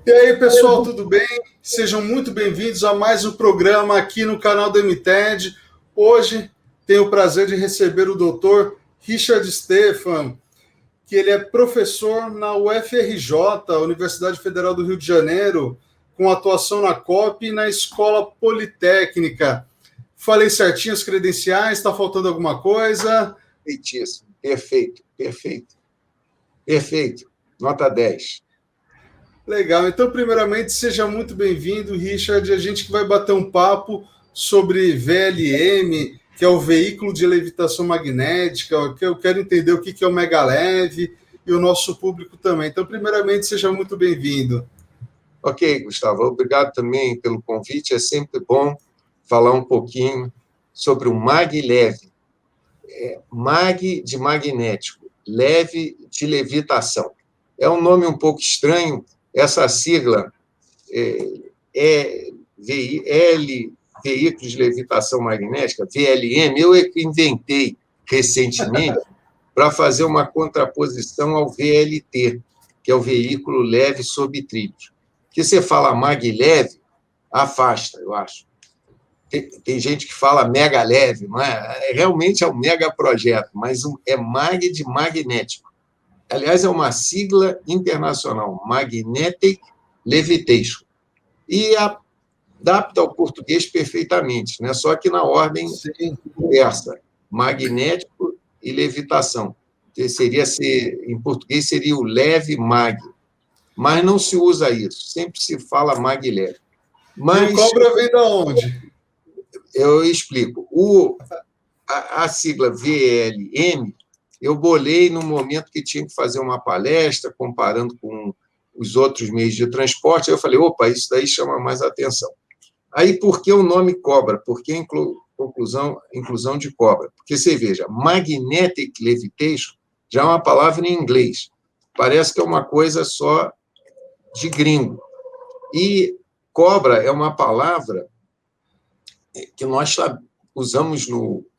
E aí, pessoal, tudo bem? Sejam muito bem-vindos a mais um programa aqui no canal do MTED. Hoje tenho o prazer de receber o Dr. Richard Stefan, que ele é professor na UFRJ, Universidade Federal do Rio de Janeiro, com atuação na COP e na Escola Politécnica. Falei certinho as credenciais, está faltando alguma coisa? Perfeitíssimo, perfeito. Nota 10. Legal, então primeiramente seja muito bem-vindo, Richard. A gente que vai bater um papo sobre VLM, que é o veículo de levitação magnética, que eu quero entender o que é o Megaleve e o nosso público também. Então, primeiramente, seja muito bem-vindo. Ok, Gustavo, obrigado também pelo convite. É sempre bom falar um pouquinho sobre o maglev. Mag de magnético, leve de levitação. É um nome um pouco estranho. Essa sigla é Veículos de Levitação Magnética, VLM, eu é que inventei recentemente para fazer uma contraposição ao VLT, que é o Veículo Leve Sob Trilhos. Que você fala maglev, afasta, eu acho. Tem gente que fala mega leve, não é? Realmente é um mega projeto, mas é mag de magnético. Aliás, é uma sigla internacional, Magnetic Levitation. E adapta ao português perfeitamente, né? Só que na ordem inversa, magnético e levitação. Em português seria o leve mag, mas não se usa isso, sempre se fala maglev. Mas, e o cobra vem de onde? Eu explico. A sigla VLM, eu bolei no momento que tinha que fazer uma palestra, comparando com os outros meios de transporte. Aí eu falei, opa, isso daí chama mais atenção. Aí, por que o nome cobra? Por que inclusão de cobra? Porque, você veja, magnetic levitation já é uma palavra em inglês. Parece que é uma coisa só de gringo. E cobra é uma palavra que nós usamos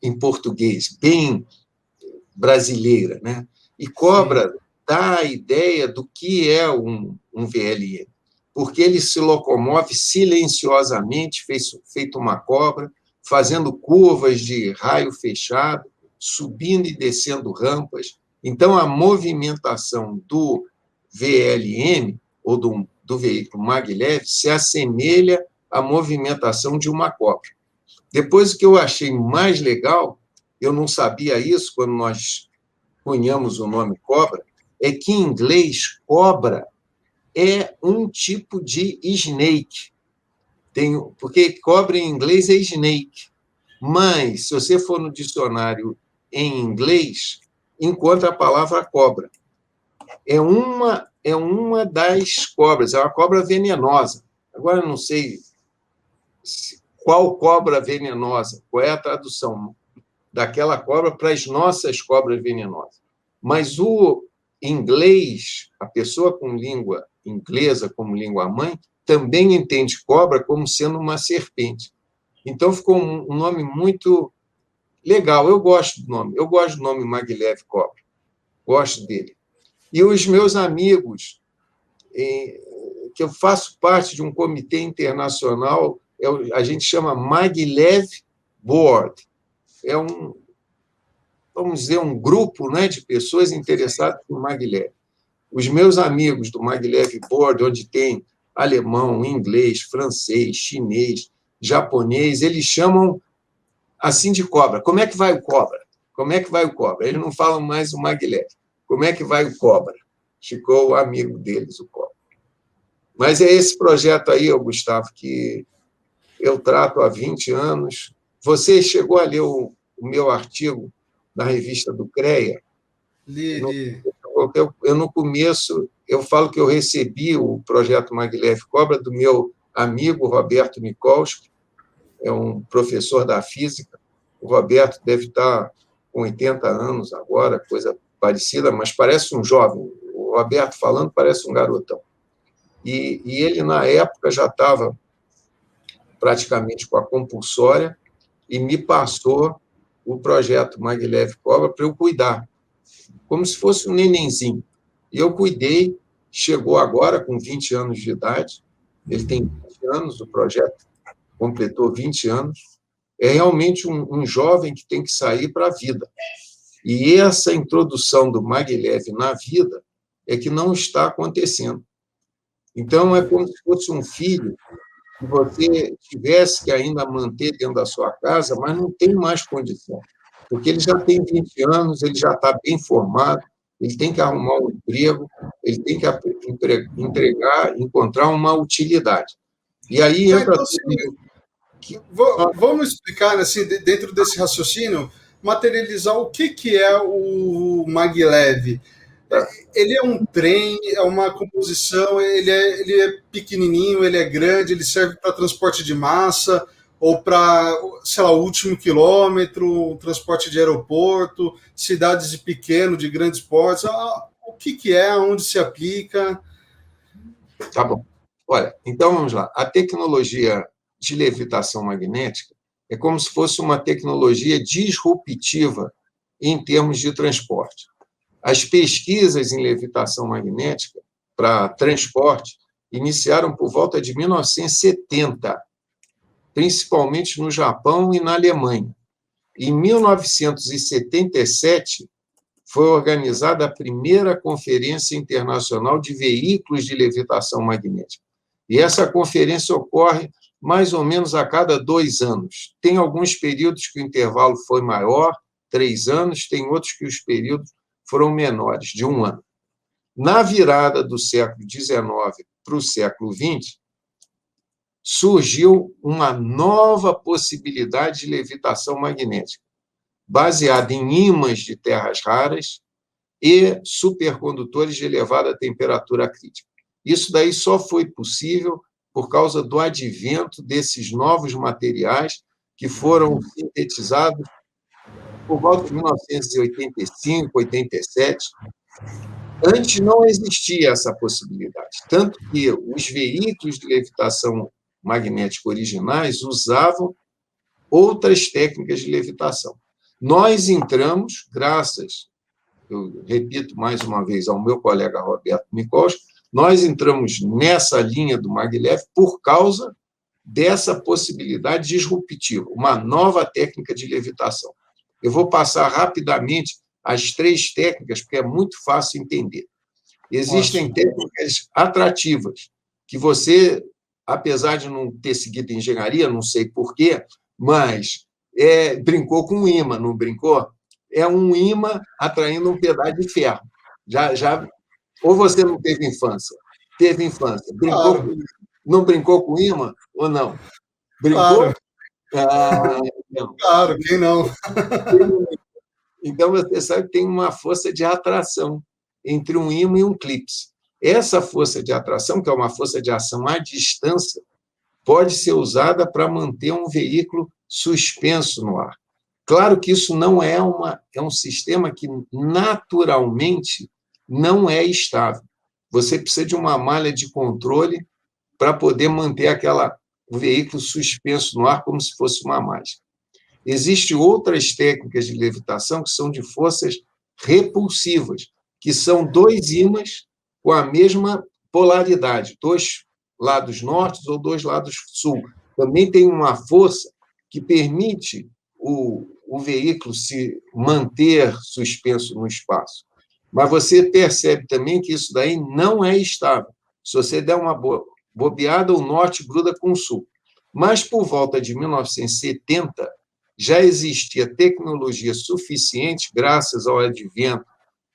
em português, bem brasileira, né? E cobra dá a ideia do que é um VLM, porque ele se locomove silenciosamente, feito uma cobra, fazendo curvas de raio fechado, subindo e descendo rampas. Então, a movimentação do VLM, ou do veículo maglev, se assemelha à movimentação de uma cobra. Depois, o que eu achei mais legal, eu não sabia isso quando nós cunhamos o nome cobra, é que em inglês, cobra é um tipo de snake. Porque cobra em inglês é snake. Mas, se você for no dicionário em inglês, encontra a palavra cobra. É uma das cobras, é uma cobra venenosa. Agora, eu não sei qual cobra venenosa, qual é a tradução daquela cobra para as nossas cobras venenosas. Mas o inglês, a pessoa com língua inglesa como língua mãe, também entende cobra como sendo uma serpente. Então, ficou um nome muito legal. Eu gosto do nome maglev cobra. Gosto dele. E os meus amigos, que eu faço parte de um comitê internacional, a gente chama Maglev Board. É vamos dizer, um grupo, né, de pessoas interessadas no maglev. Os meus amigos do Maglev Board, onde tem alemão, inglês, francês, chinês, japonês, eles chamam assim de cobra. Como é que vai o cobra? Como é que vai o cobra? Eles não falam mais o maglev. Como é que vai o cobra? Ficou o amigo deles, o cobra. Mas é esse projeto aí, Gustavo, que eu trato há 20 anos. Você chegou a ler o meu artigo na revista do CREA? Li. No começo, eu falo que eu recebi o projeto Maglev Cobra do meu amigo Roberto Mikolski, é um professor da física. O Roberto deve estar com 80 anos agora, coisa parecida, mas parece um jovem. O Roberto falando parece um garotão. E ele, na época, já estava praticamente com a compulsória e me passou o projeto Maglev Cobra para eu cuidar, como se fosse um nenenzinho. E eu cuidei, chegou agora com 20 anos de idade, ele tem 20 anos, o projeto completou 20 anos, é realmente um jovem que tem que sair para a vida. E essa introdução do maglev na vida é que não está acontecendo. Então, é como se fosse um filho que você tivesse que ainda manter dentro da sua casa, mas não tem mais condição, porque ele já tem 20 anos, ele já está bem formado, ele tem que arrumar um emprego, ele tem que entregar, encontrar uma utilidade. E aí entra... Então, assim, vamos explicar, assim, dentro desse raciocínio, materializar o que é o maglev. Ele é um trem, é uma composição, ele é pequenininho, ele é grande, ele serve para transporte de massa ou para, sei lá, o último quilômetro, transporte de aeroporto, cidades de pequeno, de grandes portos. O que é, onde se aplica? Tá bom. Olha, então vamos lá. A tecnologia de levitação magnética é como se fosse uma tecnologia disruptiva em termos de transporte. As pesquisas em levitação magnética para transporte iniciaram por volta de 1970, principalmente no Japão e na Alemanha. Em 1977, foi organizada a primeira Conferência Internacional de Veículos de Levitação Magnética. E essa conferência ocorre mais ou menos a cada 2 anos. Tem alguns períodos que o intervalo foi maior, 3 anos, tem outros que os períodos foram menores, de 1 ano. Na virada do século XIX para o século XX, surgiu uma nova possibilidade de levitação magnética, baseada em ímãs de terras raras e supercondutores de elevada temperatura crítica. Isso daí só foi possível por causa do advento desses novos materiais que foram sintetizados por volta de 1985, 87. Antes não existia essa possibilidade, tanto que os veículos de levitação magnética originais usavam outras técnicas de levitação. Nós entramos, graças, eu repito mais uma vez, ao meu colega Roberto Mikoski, nós entramos nessa linha do maglev por causa dessa possibilidade disruptiva, uma nova técnica de levitação. Eu vou passar rapidamente as 3 técnicas, porque é muito fácil entender. Existem técnicas atrativas, que você, apesar de não ter seguido engenharia, não sei porquê, mas brincou com um ímã, não brincou? É um ímã atraindo um pedaço de ferro. Ou você não teve infância? Teve infância. Brincou Claro. não brincou com ímã ou não? Claro. Brincou? Não. Claro, quem não? Então, você sabe que tem uma força de atração entre um ímã e um clipe. Essa força de atração, que é uma força de ação à distância, pode ser usada para manter um veículo suspenso no ar. Claro que isso não é um sistema que, naturalmente, não é estável. Você precisa de uma malha de controle para poder manter o veículo suspenso no ar como se fosse uma mágica. Existem outras técnicas de levitação que são de forças repulsivas, que são 2 ímãs com a mesma polaridade, 2 lados norte ou 2 lados sul. Também tem uma força que permite o veículo se manter suspenso no espaço. Mas você percebe também que isso daí não é estável. Se você der uma bobeada, o norte gruda com o sul. Mas, por volta de 1970, já existia tecnologia suficiente, graças ao advento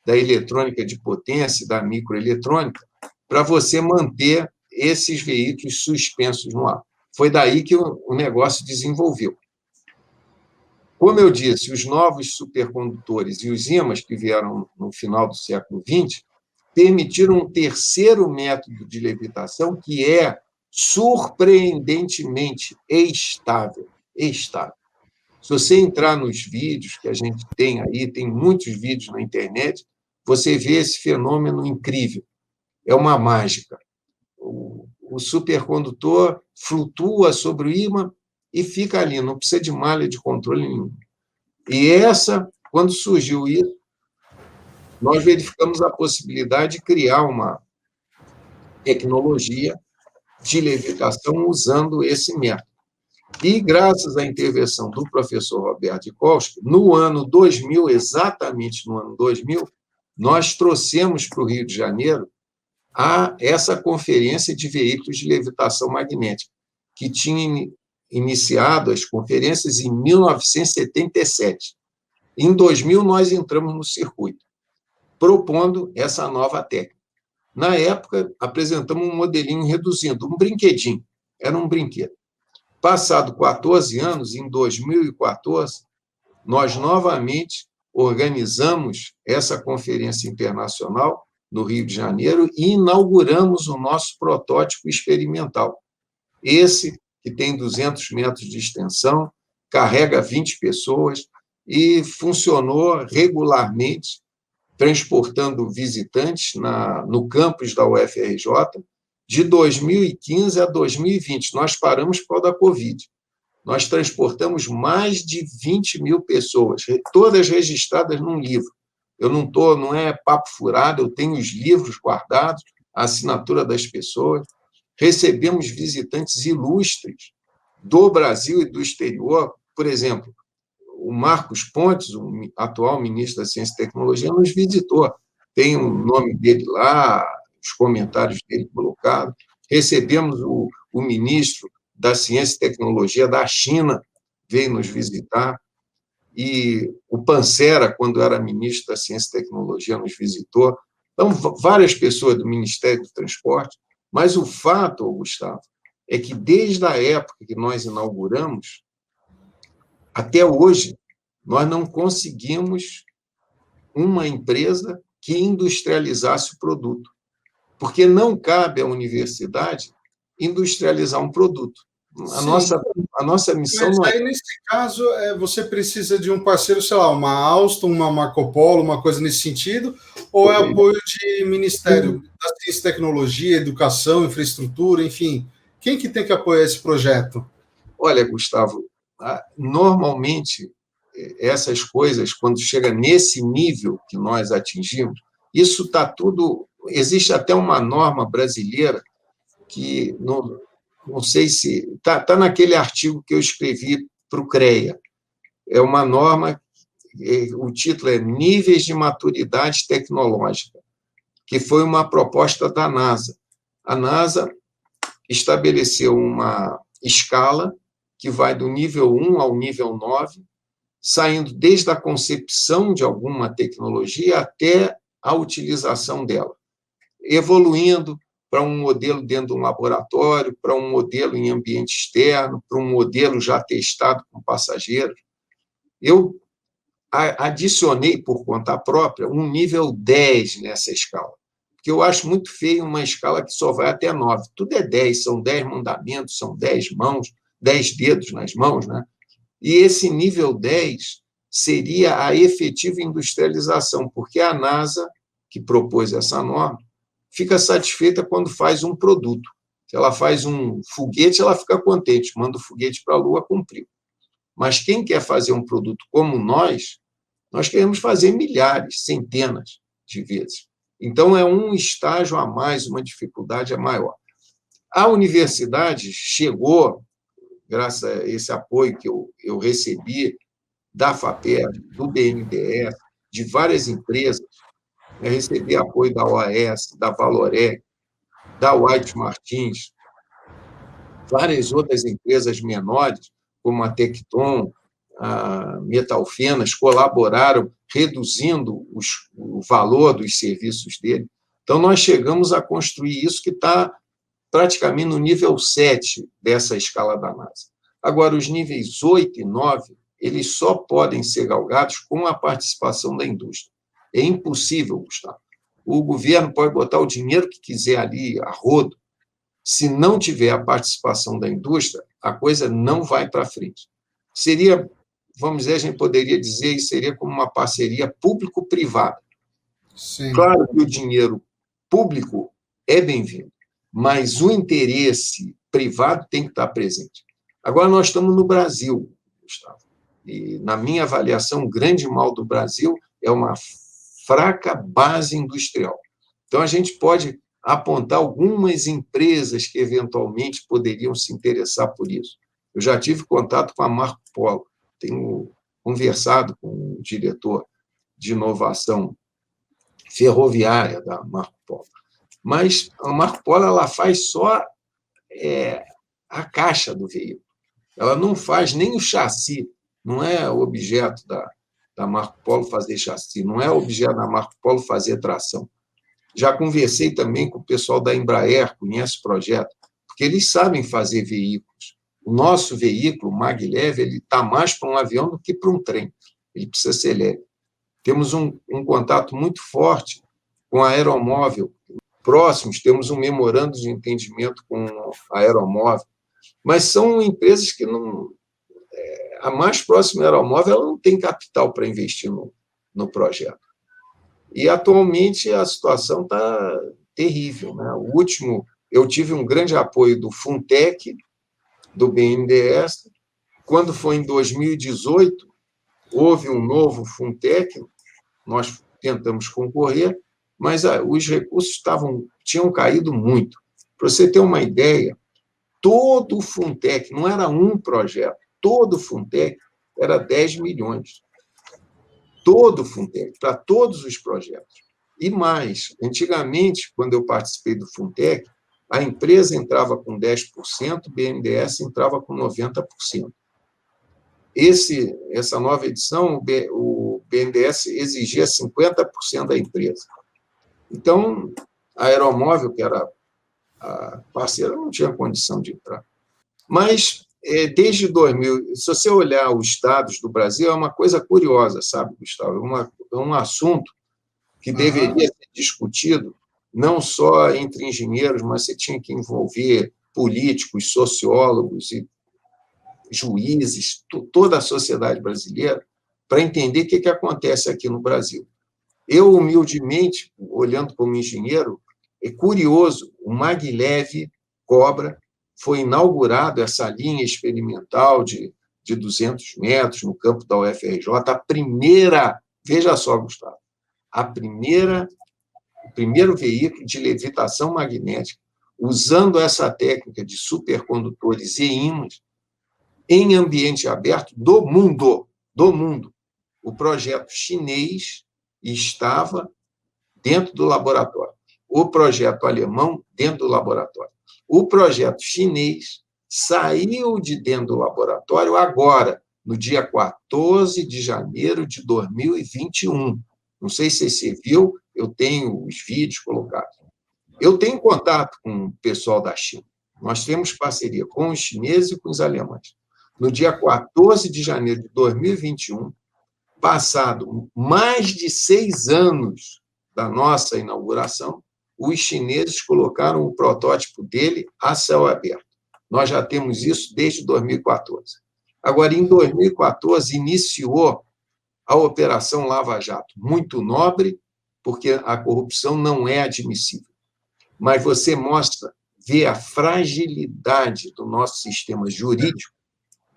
da eletrônica de potência, da microeletrônica, para você manter esses veículos suspensos no ar. Foi daí que o negócio desenvolveu. Como eu disse, os novos supercondutores e os ímãs que vieram no final do século XX permitiram um terceiro método de levitação que é surpreendentemente estável. Se você entrar nos vídeos que a gente tem aí, tem muitos vídeos na internet, você vê esse fenômeno incrível. É uma mágica. O supercondutor flutua sobre o ímã e fica ali, não precisa de malha de controle nenhum. E quando surgiu isso, nós verificamos a possibilidade de criar tecnologia de levitação usando esse método. E, graças à intervenção do professor Roberto Dikowski, no ano 2000, exatamente no ano 2000, nós trouxemos para o Rio de Janeiro essa conferência de veículos de levitação magnética, que tinha iniciado as conferências em 1977. Em 2000, nós entramos no circuito, propondo essa nova técnica. Na época, apresentamos um modelinho reduzindo, um brinquedinho, era um brinquedo. Passado 14 anos, em 2014, nós novamente organizamos essa conferência internacional no Rio de Janeiro e inauguramos o nosso protótipo experimental. Esse que tem 200 metros de extensão, carrega 20 pessoas e funcionou regularmente, transportando visitantes no campus da UFRJ, de 2015 a 2020. Nós paramos por causa da Covid. Nós transportamos mais de 20 mil pessoas, todas registradas num livro. Não é papo furado, eu tenho os livros guardados, a assinatura das pessoas. Recebemos visitantes ilustres do Brasil e do exterior. Por exemplo, o Marcos Pontes, o atual ministro da Ciência e Tecnologia, nos visitou. Tem o nome dele lá, os comentários dele colocados. Recebemos o ministro da Ciência e Tecnologia da China, veio nos visitar. E o Pancera, quando era ministro da Ciência e Tecnologia, nos visitou. Então, várias pessoas do Ministério do Transporte. Mas o fato, Gustavo, é que desde a época que nós inauguramos, até hoje, nós não conseguimos uma empresa que industrializasse o produto, porque não cabe à universidade industrializar um produto. A nossa missão Mas não é... aí, nesse caso, você precisa de um parceiro, sei lá, uma Alstom, uma Marco Polo, uma coisa nesse sentido, ou é apoio de Ministério da Ciência e Tecnologia, Educação, Infraestrutura, enfim? Quem que tem que apoiar esse projeto? Olha, Gustavo, normalmente, essas coisas, quando chega nesse nível que nós atingimos, isso está tudo... Existe até uma norma brasileira que, não sei se... Está naquele artigo que eu escrevi para o CREA. É uma norma, o título é Níveis de Maturidade Tecnológica, que foi uma proposta da NASA. A NASA estabeleceu uma escala que vai do nível 1 ao nível 9, saindo desde a concepção de alguma tecnologia até a utilização dela, evoluindo para um modelo dentro de um laboratório, para um modelo em ambiente externo, para um modelo já testado com passageiros. Eu adicionei, por conta própria, um nível 10 nessa escala, porque eu acho muito feio uma escala que só vai até 9. Tudo é 10, são 10 mandamentos, são 10 mãos, 10 dedos nas mãos, né? E esse nível 10 seria a efetiva industrialização, porque a NASA, que propôs essa norma, fica satisfeita quando faz um produto. Se ela faz um foguete, ela fica contente, manda o foguete para a Lua, cumpriu. Mas quem quer fazer um produto como nós queremos fazer milhares, centenas de vezes. Então, é um estágio a mais, uma dificuldade a maior. A universidade chegou, graças a esse apoio que eu recebi da FAPER, do BNDES, de várias empresas, eu recebi apoio da OAS, da Valorec, da White Martins, várias outras empresas menores, como a Tecton, a Metalfenas, colaboraram reduzindo o valor dos serviços dele. Então, nós chegamos a construir isso que está praticamente no nível 7 dessa escala da NASA. Agora, os níveis 8 e 9, eles só podem ser galgados com a participação da indústria. É impossível, Gustavo. O governo pode botar o dinheiro que quiser ali, a rodo. Se não tiver a participação da indústria, a coisa não vai para frente. Seria, vamos dizer, a gente poderia dizer, seria como uma parceria público-privada. Sim. Claro que o dinheiro público é bem-vindo, mas o interesse privado tem que estar presente. Agora, nós estamos no Brasil, Gustavo, e, na minha avaliação, o grande mal do Brasil é uma fraca base industrial. Então, a gente pode apontar algumas empresas que eventualmente poderiam se interessar por isso. Eu já tive contato com a Marco Polo, tenho conversado com o diretor de inovação ferroviária da Marco Polo. Mas a Marco Polo ela faz só a caixa do veículo. Ela não faz nem o chassi, não é objeto da Marco Polo fazer chassi, não é objeto da Marco Polo fazer tração. Já conversei também com o pessoal da Embraer, conhece o projeto, porque eles sabem fazer veículos. O nosso veículo, o Maglev, ele está mais para um avião do que para um trem. Ele precisa ser leve. Temos um contato muito forte com a aeromóvel. Próximos, temos um memorando de entendimento com a aeromóvel. Mas são empresas que não... A mais próxima aeromóvel ela não tem capital para investir no projeto. E, atualmente, a situação está terrível, né? O último, eu tive um grande apoio do Funtech, do BNDES. Quando foi em 2018, houve um novo Funtech, nós tentamos concorrer, mas os recursos tinham caído muito. Para você ter uma ideia, todo o Funtech, não era um projeto, todo o Funtech era 10 milhões. Todo o Funtech, para todos os projetos. E mais, antigamente, quando eu participei do Funtech, a empresa entrava com 10%, o BNDES entrava com 90%. Essa nova edição, o BNDES exigia 50% da empresa. Então, a Aeromóvel, que era a parceira, não tinha condição de entrar. Mas, desde 2000, se você olhar os dados do Brasil, é uma coisa curiosa, sabe, Gustavo? É um assunto que deveria ser discutido não só entre engenheiros, mas você tinha que envolver políticos, sociólogos e juízes, toda a sociedade brasileira, para entender o que acontece aqui no Brasil. Eu, humildemente, olhando como engenheiro, é curioso, o Maglev Cobra foi inaugurado, essa linha experimental de 200 metros no campo da UFRJ, a primeira, veja só, Gustavo, o primeiro veículo de levitação magnética, usando essa técnica de supercondutores e ímãs, em ambiente aberto do mundo. O projeto chinês estava dentro do laboratório. O projeto alemão dentro do laboratório. O projeto chinês saiu de dentro do laboratório agora, no dia 14 de janeiro de 2021. Não sei se você viu, eu tenho os vídeos colocados. Eu tenho contato com o pessoal da China. Nós temos parceria com os chineses e com os alemães. No dia 14 de janeiro de 2021, passado mais de 6 anos da nossa inauguração, os chineses colocaram o protótipo dele a céu aberto. Nós já temos isso desde 2014. Agora, em 2014, iniciou a Operação Lava Jato, muito nobre, porque a corrupção não é admissível. Mas você vê a fragilidade do nosso sistema jurídico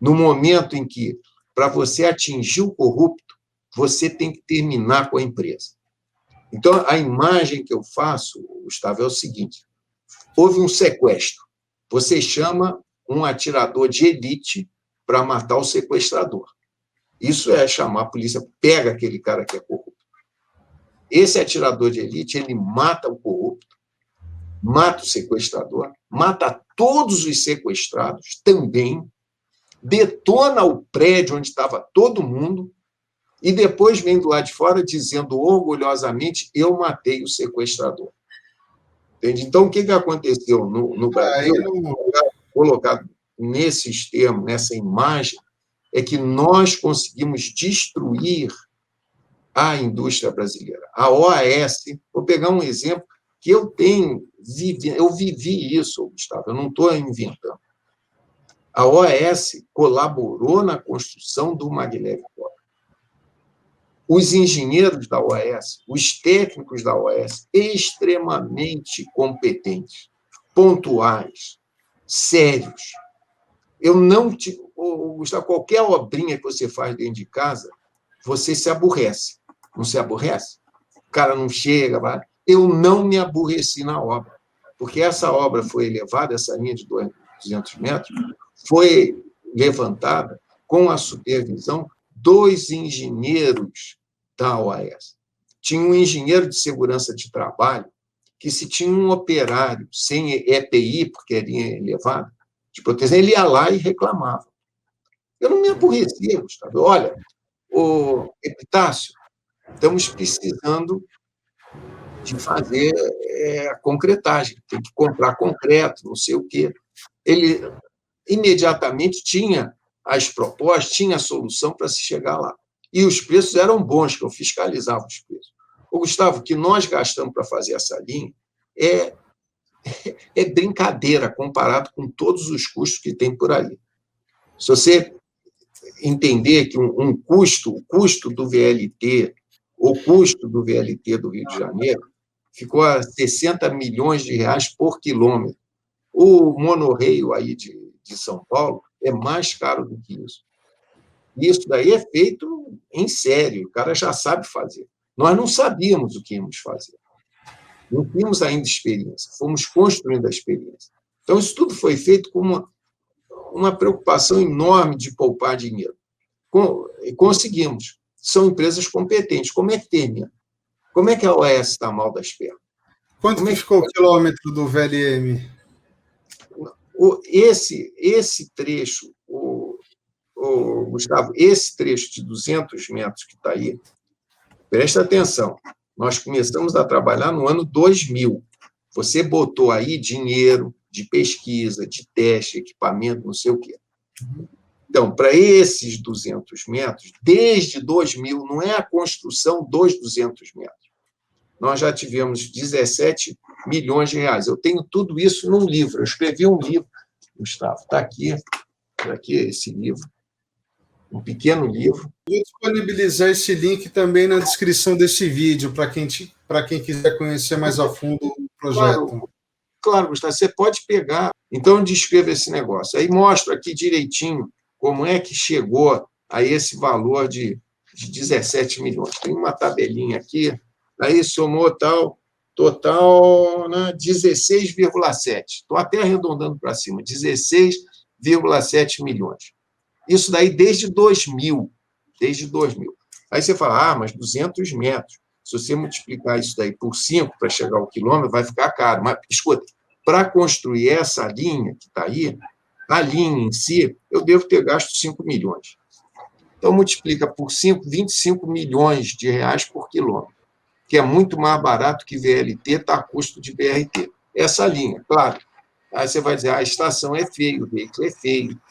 no momento em que, para você atingir o corrupto, você tem que terminar com a empresa. Então, a imagem que eu faço, Gustavo, é o seguinte: houve um sequestro. Você chama um atirador de elite para matar o sequestrador. Isso é chamar a polícia, pega aquele cara que é corrupto. Esse atirador de elite, ele mata o corrupto, mata o sequestrador, mata todos os sequestrados também, detona o prédio onde estava todo mundo e depois vem do lado de fora dizendo orgulhosamente: eu matei o sequestrador. Entende? Então, o que aconteceu no Brasil, colocado nesse termo, nessa imagem, é que nós conseguimos destruir a indústria brasileira. A OAS, vou pegar um exemplo que eu vivi isso, Gustavo, eu não estou inventando. A OAS colaborou na construção do Maglev Cobra. Os engenheiros da OAS, os técnicos da OAS, extremamente competentes, pontuais, sérios. Eu não Gustavo, qualquer obrinha que você faz dentro de casa, você se aborrece. Não se aborrece? O cara não chega, vai. Eu não me aborreci na obra. porque essa obra foi elevada, essa linha de 200 metros, foi levantada com a supervisão dos engenheiros da OAS. Tinha um engenheiro de segurança de trabalho que, se tinha um operário sem EPI, porque era elevado, de proteção, ele ia lá e reclamava. Eu não me aborrecia, Gustavo. Olha, o Epitácio, estamos precisando de fazer a concretagem, tem que comprar concreto, não sei o quê. Ele imediatamente tinha as propostas, tinha a solução para se chegar lá. E os preços eram bons, que eu fiscalizava os preços. O Gustavo, o que nós gastamos para fazer essa linha é brincadeira comparado com todos os custos que tem por aí. Se você entender que o custo do VLT, o custo do VLT do Rio de Janeiro, ficou a 60 milhões de reais por quilômetro. O monorrail aí de São Paulo é mais caro do que isso. Isso daí é feito em sério, o cara já sabe fazer. Nós não sabíamos o que íamos fazer. Não tínhamos ainda experiência, fomos construindo a experiência. Então, isso tudo foi feito com uma preocupação enorme de poupar dinheiro. Conseguimos. São empresas competentes. Como é que termina? Como é que a OAS está mal das pernas? Quanto que ficou o quilômetro do VLM? Esse trecho, Gustavo, esse trecho de 200 metros que está aí, presta atenção, nós começamos a trabalhar no ano 2000. Você botou aí dinheiro de pesquisa, de teste, equipamento, não sei o quê. Então, para esses 200 metros, desde 2000, não é a construção dos 200 metros. Nós já tivemos 17 milhões de reais. Eu tenho tudo isso num livro. Eu escrevi um livro, Gustavo, está aqui esse livro, um pequeno livro. Vou disponibilizar esse link também na descrição desse vídeo, para quem quiser conhecer mais a fundo o projeto. Claro, Gustavo, você pode pegar. Então, eu descrevo esse negócio. Aí mostro aqui direitinho como é que chegou a esse valor de 17 milhões. Tem uma tabelinha aqui, aí somou total, né, 16,7. Estou até arredondando para cima, 16,7 milhões. Isso daí desde 2000. Aí você fala, mas 200 metros. Se você multiplicar isso daí por 5 para chegar ao quilômetro, vai ficar caro. Mas, escuta, para construir essa linha que está aí, a linha em si, eu devo ter gasto 5 milhões. Então, multiplica por 5, 25 milhões de reais por quilômetro, que é muito mais barato que VLT, está a custo de BRT. Essa linha, claro. Aí você vai dizer, a estação é feia, o veículo é feio.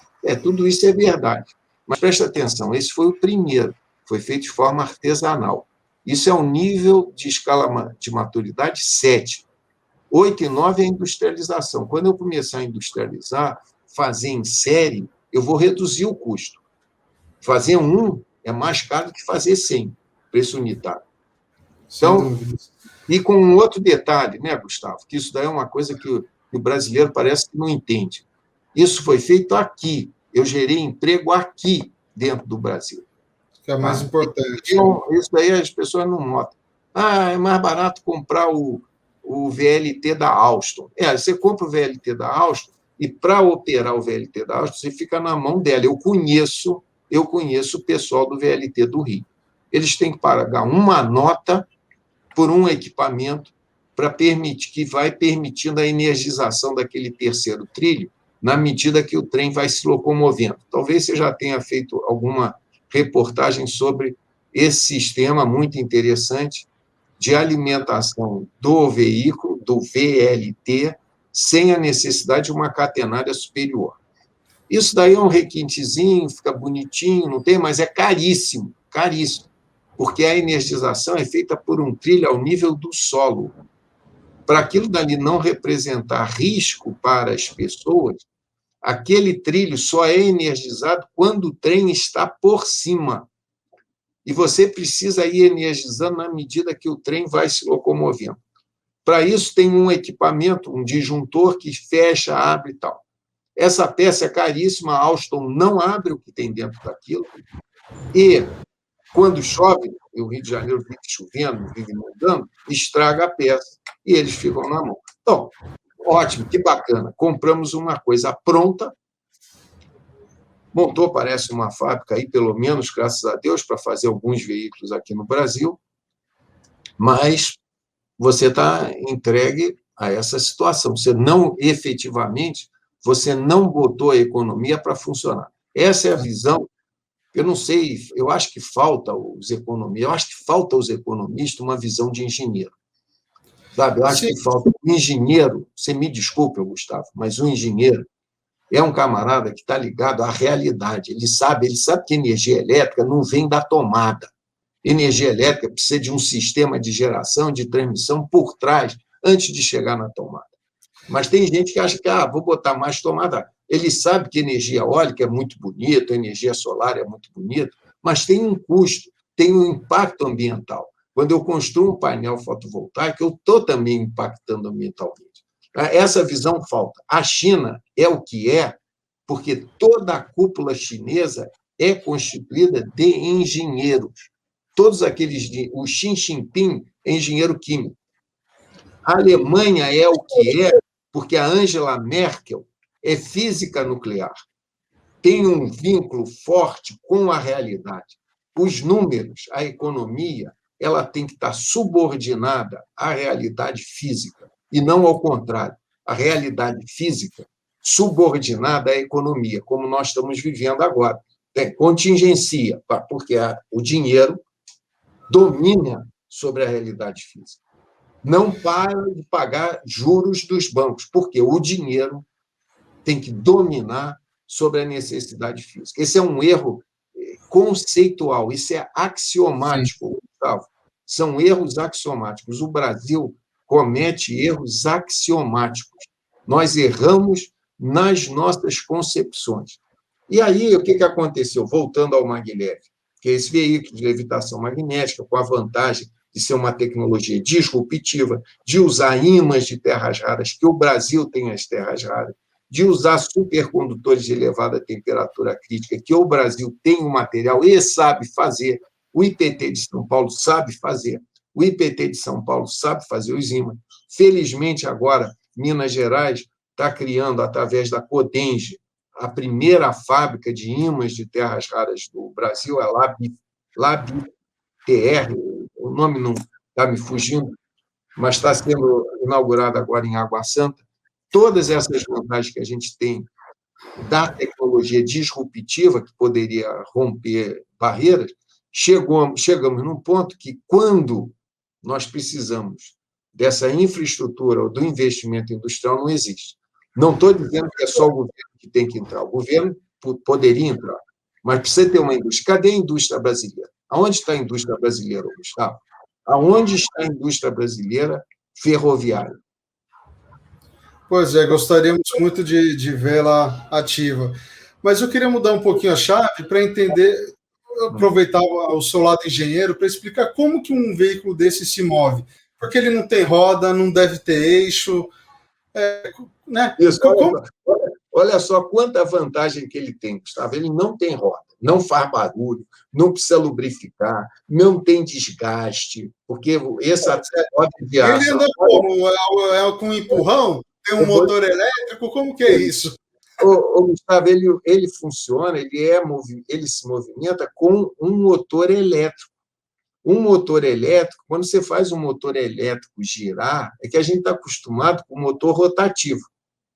Tudo isso é verdade. Mas presta atenção, esse foi o primeiro, foi feito de forma artesanal. Isso é um nível de escala de maturidade 7. 8 e 9 é a industrialização. Quando eu começar a industrializar, fazer em série, eu vou reduzir o custo. Fazer é mais caro que fazer 100, preço unitário. Então, e com um outro detalhe, né, Gustavo, que isso daí é uma coisa que o brasileiro parece que não entende. Isso foi feito aqui. Eu gerei emprego aqui, dentro do Brasil. Que é mais importante. Então, isso daí as pessoas não notam. É mais barato comprar o VLT da Alstom. Você compra o VLT da Alstom e, para operar o VLT da Alstom, você fica na mão dela. Eu conheço o pessoal do VLT do Rio. Eles têm que pagar uma nota por um equipamento que vai permitindo a energização daquele terceiro trilho na medida que o trem vai se locomovendo. Talvez você já tenha feito alguma reportagem sobre esse sistema muito interessante de alimentação do veículo, do VLT, sem a necessidade de uma catenária superior. Isso daí é um requintezinho, fica bonitinho, não tem, mas é caríssimo, porque a energização é feita por um trilho ao nível do solo. Para aquilo dali não representar risco para as pessoas, aquele trilho só é energizado quando o trem está por cima. E você precisa ir energizando na medida que o trem vai se locomovendo. Para isso, tem um equipamento, um disjuntor que fecha, abre e tal. Essa peça é caríssima, a Alstom não abre o que tem dentro daquilo. E, quando chove, e o Rio de Janeiro vive chovendo, vive inundando, estraga a peça e eles ficam na mão. Então, Ótimo, que bacana. Compramos uma coisa pronta, montou, parece, uma fábrica aí, pelo menos, graças a Deus, para fazer alguns veículos aqui no Brasil, mas você está entregue a essa situação. Você não, efetivamente, você não botou a economia para funcionar. Essa é a visão. Eu não sei, eu acho que falta aos economistas, eu acho que falta aos economistas uma visão de engenheiro. Sabe? Eu acho Sim. que falta um engenheiro, você me desculpe, Gustavo, mas um engenheiro é um camarada que está ligado à realidade. Ele sabe que energia elétrica não vem da tomada. Energia elétrica precisa de um sistema de geração, de transmissão por trás, antes de chegar na tomada. Mas tem gente que acha que, vou botar mais tomada. Ele sabe que energia eólica é muito bonita, energia solar é muito bonita, mas tem um custo, tem um impacto ambiental. Quando eu construo um painel fotovoltaico, eu estou também impactando ambientalmente. Essa visão falta. A China é o que é, porque toda a cúpula chinesa é constituída de engenheiros. Todos aqueles... O Xi Jinping é engenheiro químico. A Alemanha é o que é, porque a Angela Merkel é física nuclear. Tem um vínculo forte com a realidade. Os números, a economia, ela tem que estar subordinada à realidade física, e não ao contrário. A realidade física subordinada à economia, como nós estamos vivendo agora. Contingencia, porque o dinheiro domina sobre a realidade física. Não para de pagar juros dos bancos, porque o dinheiro tem que dominar sobre a necessidade física. Esse é um erro conceitual, isso é axiomático, Gustavo. São erros axiomáticos. O Brasil comete erros axiomáticos. Nós erramos nas nossas concepções. E aí, o que aconteceu? Voltando ao maglev, que é esse veículo de levitação magnética, com a vantagem de ser uma tecnologia disruptiva, de usar ímãs de terras raras, que o Brasil tem as terras raras, de usar supercondutores de elevada temperatura crítica, que o Brasil tem o material e sabe fazer. O IPT de São Paulo sabe fazer. O IPT de São Paulo sabe fazer os ímãs. Felizmente, agora, Minas Gerais está criando, através da Codenge, a primeira fábrica de ímãs de terras raras do Brasil, a LabTR, o nome não está me fugindo, mas está sendo inaugurada agora em Água Santa. Todas essas vantagens que a gente tem da tecnologia disruptiva, que poderia romper barreiras, chegamos num ponto que, quando nós precisamos dessa infraestrutura ou do investimento industrial, não existe. Não estou dizendo que é só o governo que tem que entrar. O governo poderia entrar, mas precisa ter uma indústria. Cadê a indústria brasileira? Aonde está a indústria brasileira, Gustavo? Aonde está a indústria brasileira ferroviária? Pois é, gostaríamos muito de vê-la ativa. Mas eu queria mudar um pouquinho a chave para entender, aproveitar o seu lado engenheiro para explicar como que um veículo desse se move. Porque ele não tem roda, não deve ter eixo, né? Isso, olha só quanta vantagem que ele tem, Gustavo. Ele não tem roda, não faz barulho, não precisa lubrificar, não tem desgaste, porque essa roda de aço... Ele anda como? É com empurrão? Tem um motor elétrico? Como que é isso? O Gustavo, ele funciona, ele se movimenta com um motor elétrico. Um motor elétrico, quando você faz um motor elétrico girar, é que a gente está acostumado com o motor rotativo.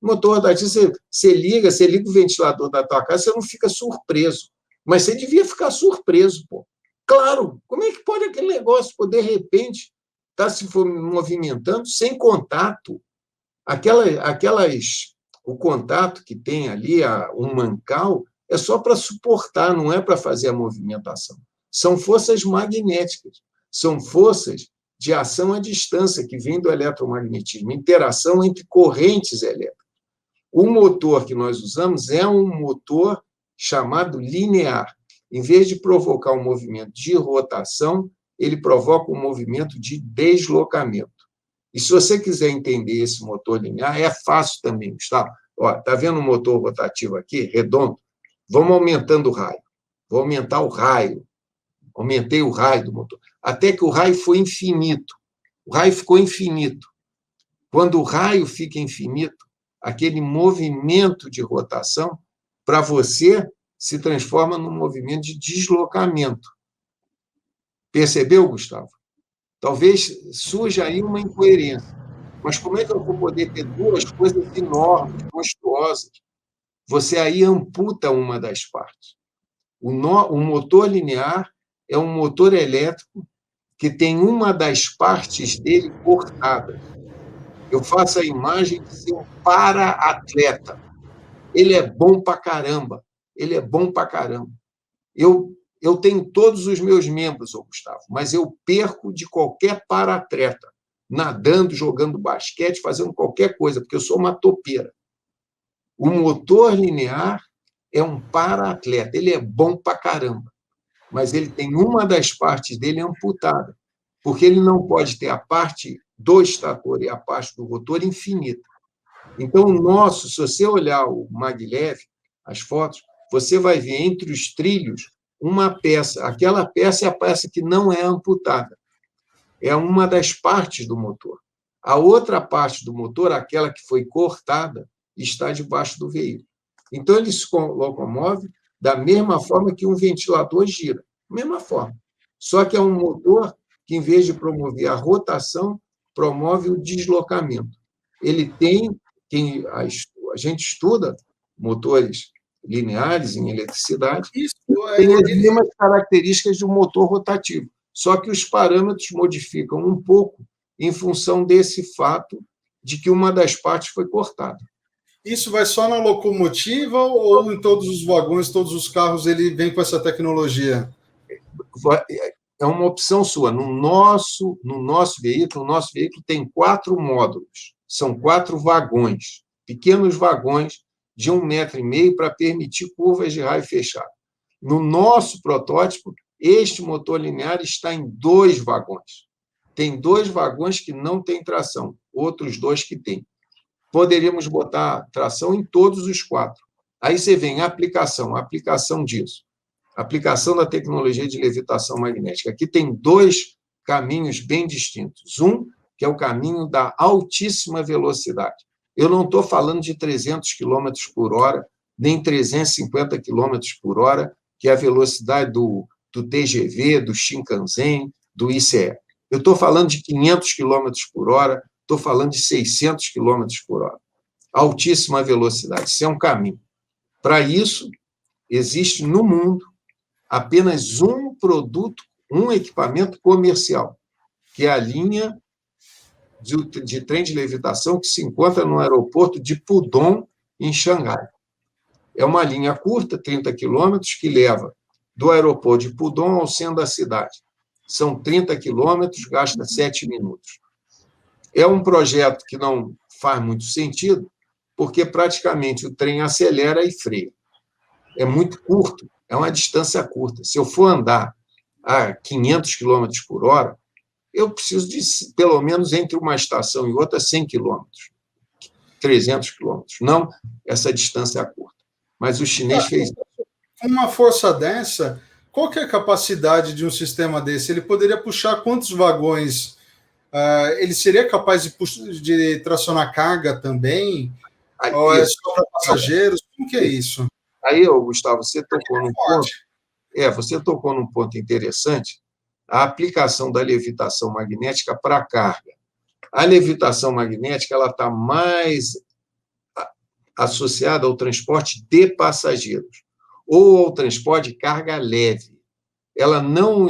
O motor rotativo, você liga o ventilador da tua casa, você não fica surpreso. Mas você devia ficar surpreso, pô. Claro, como é que pode aquele negócio, pô, de repente, estar se movimentando sem contato? O contato que tem ali, um mancal, é só para suportar, não é para fazer a movimentação. São forças magnéticas, são forças de ação à distância que vêm do eletromagnetismo, interação entre correntes elétricas. O motor que nós usamos é um motor chamado linear. Em vez de provocar um movimento de rotação, ele provoca um movimento de deslocamento. E se você quiser entender esse motor linear, é fácil também, Gustavo. Está vendo um motor rotativo aqui, redondo? Vamos aumentando o raio. Vou aumentar o raio. Aumentei o raio do motor. Até que o raio foi infinito. O raio ficou infinito. Quando o raio fica infinito, aquele movimento de rotação, para você, se transforma num movimento de deslocamento. Percebeu, Gustavo? Talvez surja aí uma incoerência. Mas como é que eu vou poder ter duas coisas enormes, monstruosas? Você aí amputa uma das partes. O motor linear é um motor elétrico que tem uma das partes dele cortada. Eu faço a imagem de ser um para-atleta. Ele é bom pra caramba. Ele é bom pra caramba. Eu tenho todos os meus membros, ô Gustavo, mas eu perco de qualquer para-atleta, nadando, jogando basquete, fazendo qualquer coisa, porque eu sou uma topeira. O motor linear é um para-atleta. Ele é bom pra caramba, mas ele tem uma das partes dele amputada, porque ele não pode ter a parte do estator e a parte do rotor infinita. Então, o nosso, se você olhar o maglev, as fotos, você vai ver entre os trilhos uma peça. Aquela peça é a peça que não é amputada. É uma das partes do motor. A outra parte do motor, aquela que foi cortada, está debaixo do veículo. Então, ele se locomove da mesma forma que um ventilador gira. Mesma forma. Só que é um motor que, em vez de promover a rotação, promove o deslocamento. Ele tem, a gente estuda motores lineares em eletricidade, tem as mesmas características de um motor rotativo, só que os parâmetros modificam um pouco em função desse fato de que uma das partes foi cortada. Isso vai só na locomotiva ou em todos os vagões, todos os carros, ele vem com essa tecnologia? É uma opção sua. No nosso veículo, o nosso veículo tem 4 módulos. São 4 vagões, pequenos vagões de 1,5 metro para permitir curvas de raio fechado. No nosso protótipo, este motor linear está em 2 vagões. Tem 2 vagões que não têm tração, outros 2 que têm. Poderíamos botar tração em todos os 4. Aí você vem a aplicação disso. Aplicação da tecnologia de levitação magnética. Aqui tem 2 caminhos bem distintos. Um, que é o caminho da altíssima velocidade. Eu não estou falando de 300 km por hora, nem 350 km por hora, que é a velocidade do TGV, do Shinkansen, do ICE. Eu estou falando de 500 km por hora, estou falando de 600 km por hora. Altíssima velocidade. Isso é um caminho. Para isso, existe no mundo apenas um produto, um equipamento comercial, que é a linha de trem de levitação que se encontra no aeroporto de Pudong, em Xangai. É uma linha curta, 30 quilômetros, que leva do aeroporto de Pudong ao centro da cidade. São 30 quilômetros, gasta 7 minutos. É um projeto que não faz muito sentido, porque praticamente o trem acelera e freia. É muito curto, é uma distância curta. Se eu for andar a 500 km por hora, eu preciso de, pelo menos, entre uma estação e outra, 100 quilômetros, 300 quilômetros. Não essa distância curta. Mas o chinês fez. Com uma força dessa, qual que é a capacidade de um sistema desse? Ele poderia puxar quantos vagões? Ele seria capaz de tracionar carga também? Aí, ou é só para passageiros? Como que é isso? Aí, Gustavo, você tocou num ponto. Você tocou num ponto interessante, a aplicação da levitação magnética para a carga. A levitação magnética ela está mais associada ao transporte de passageiros ou ao transporte de carga leve. Ela não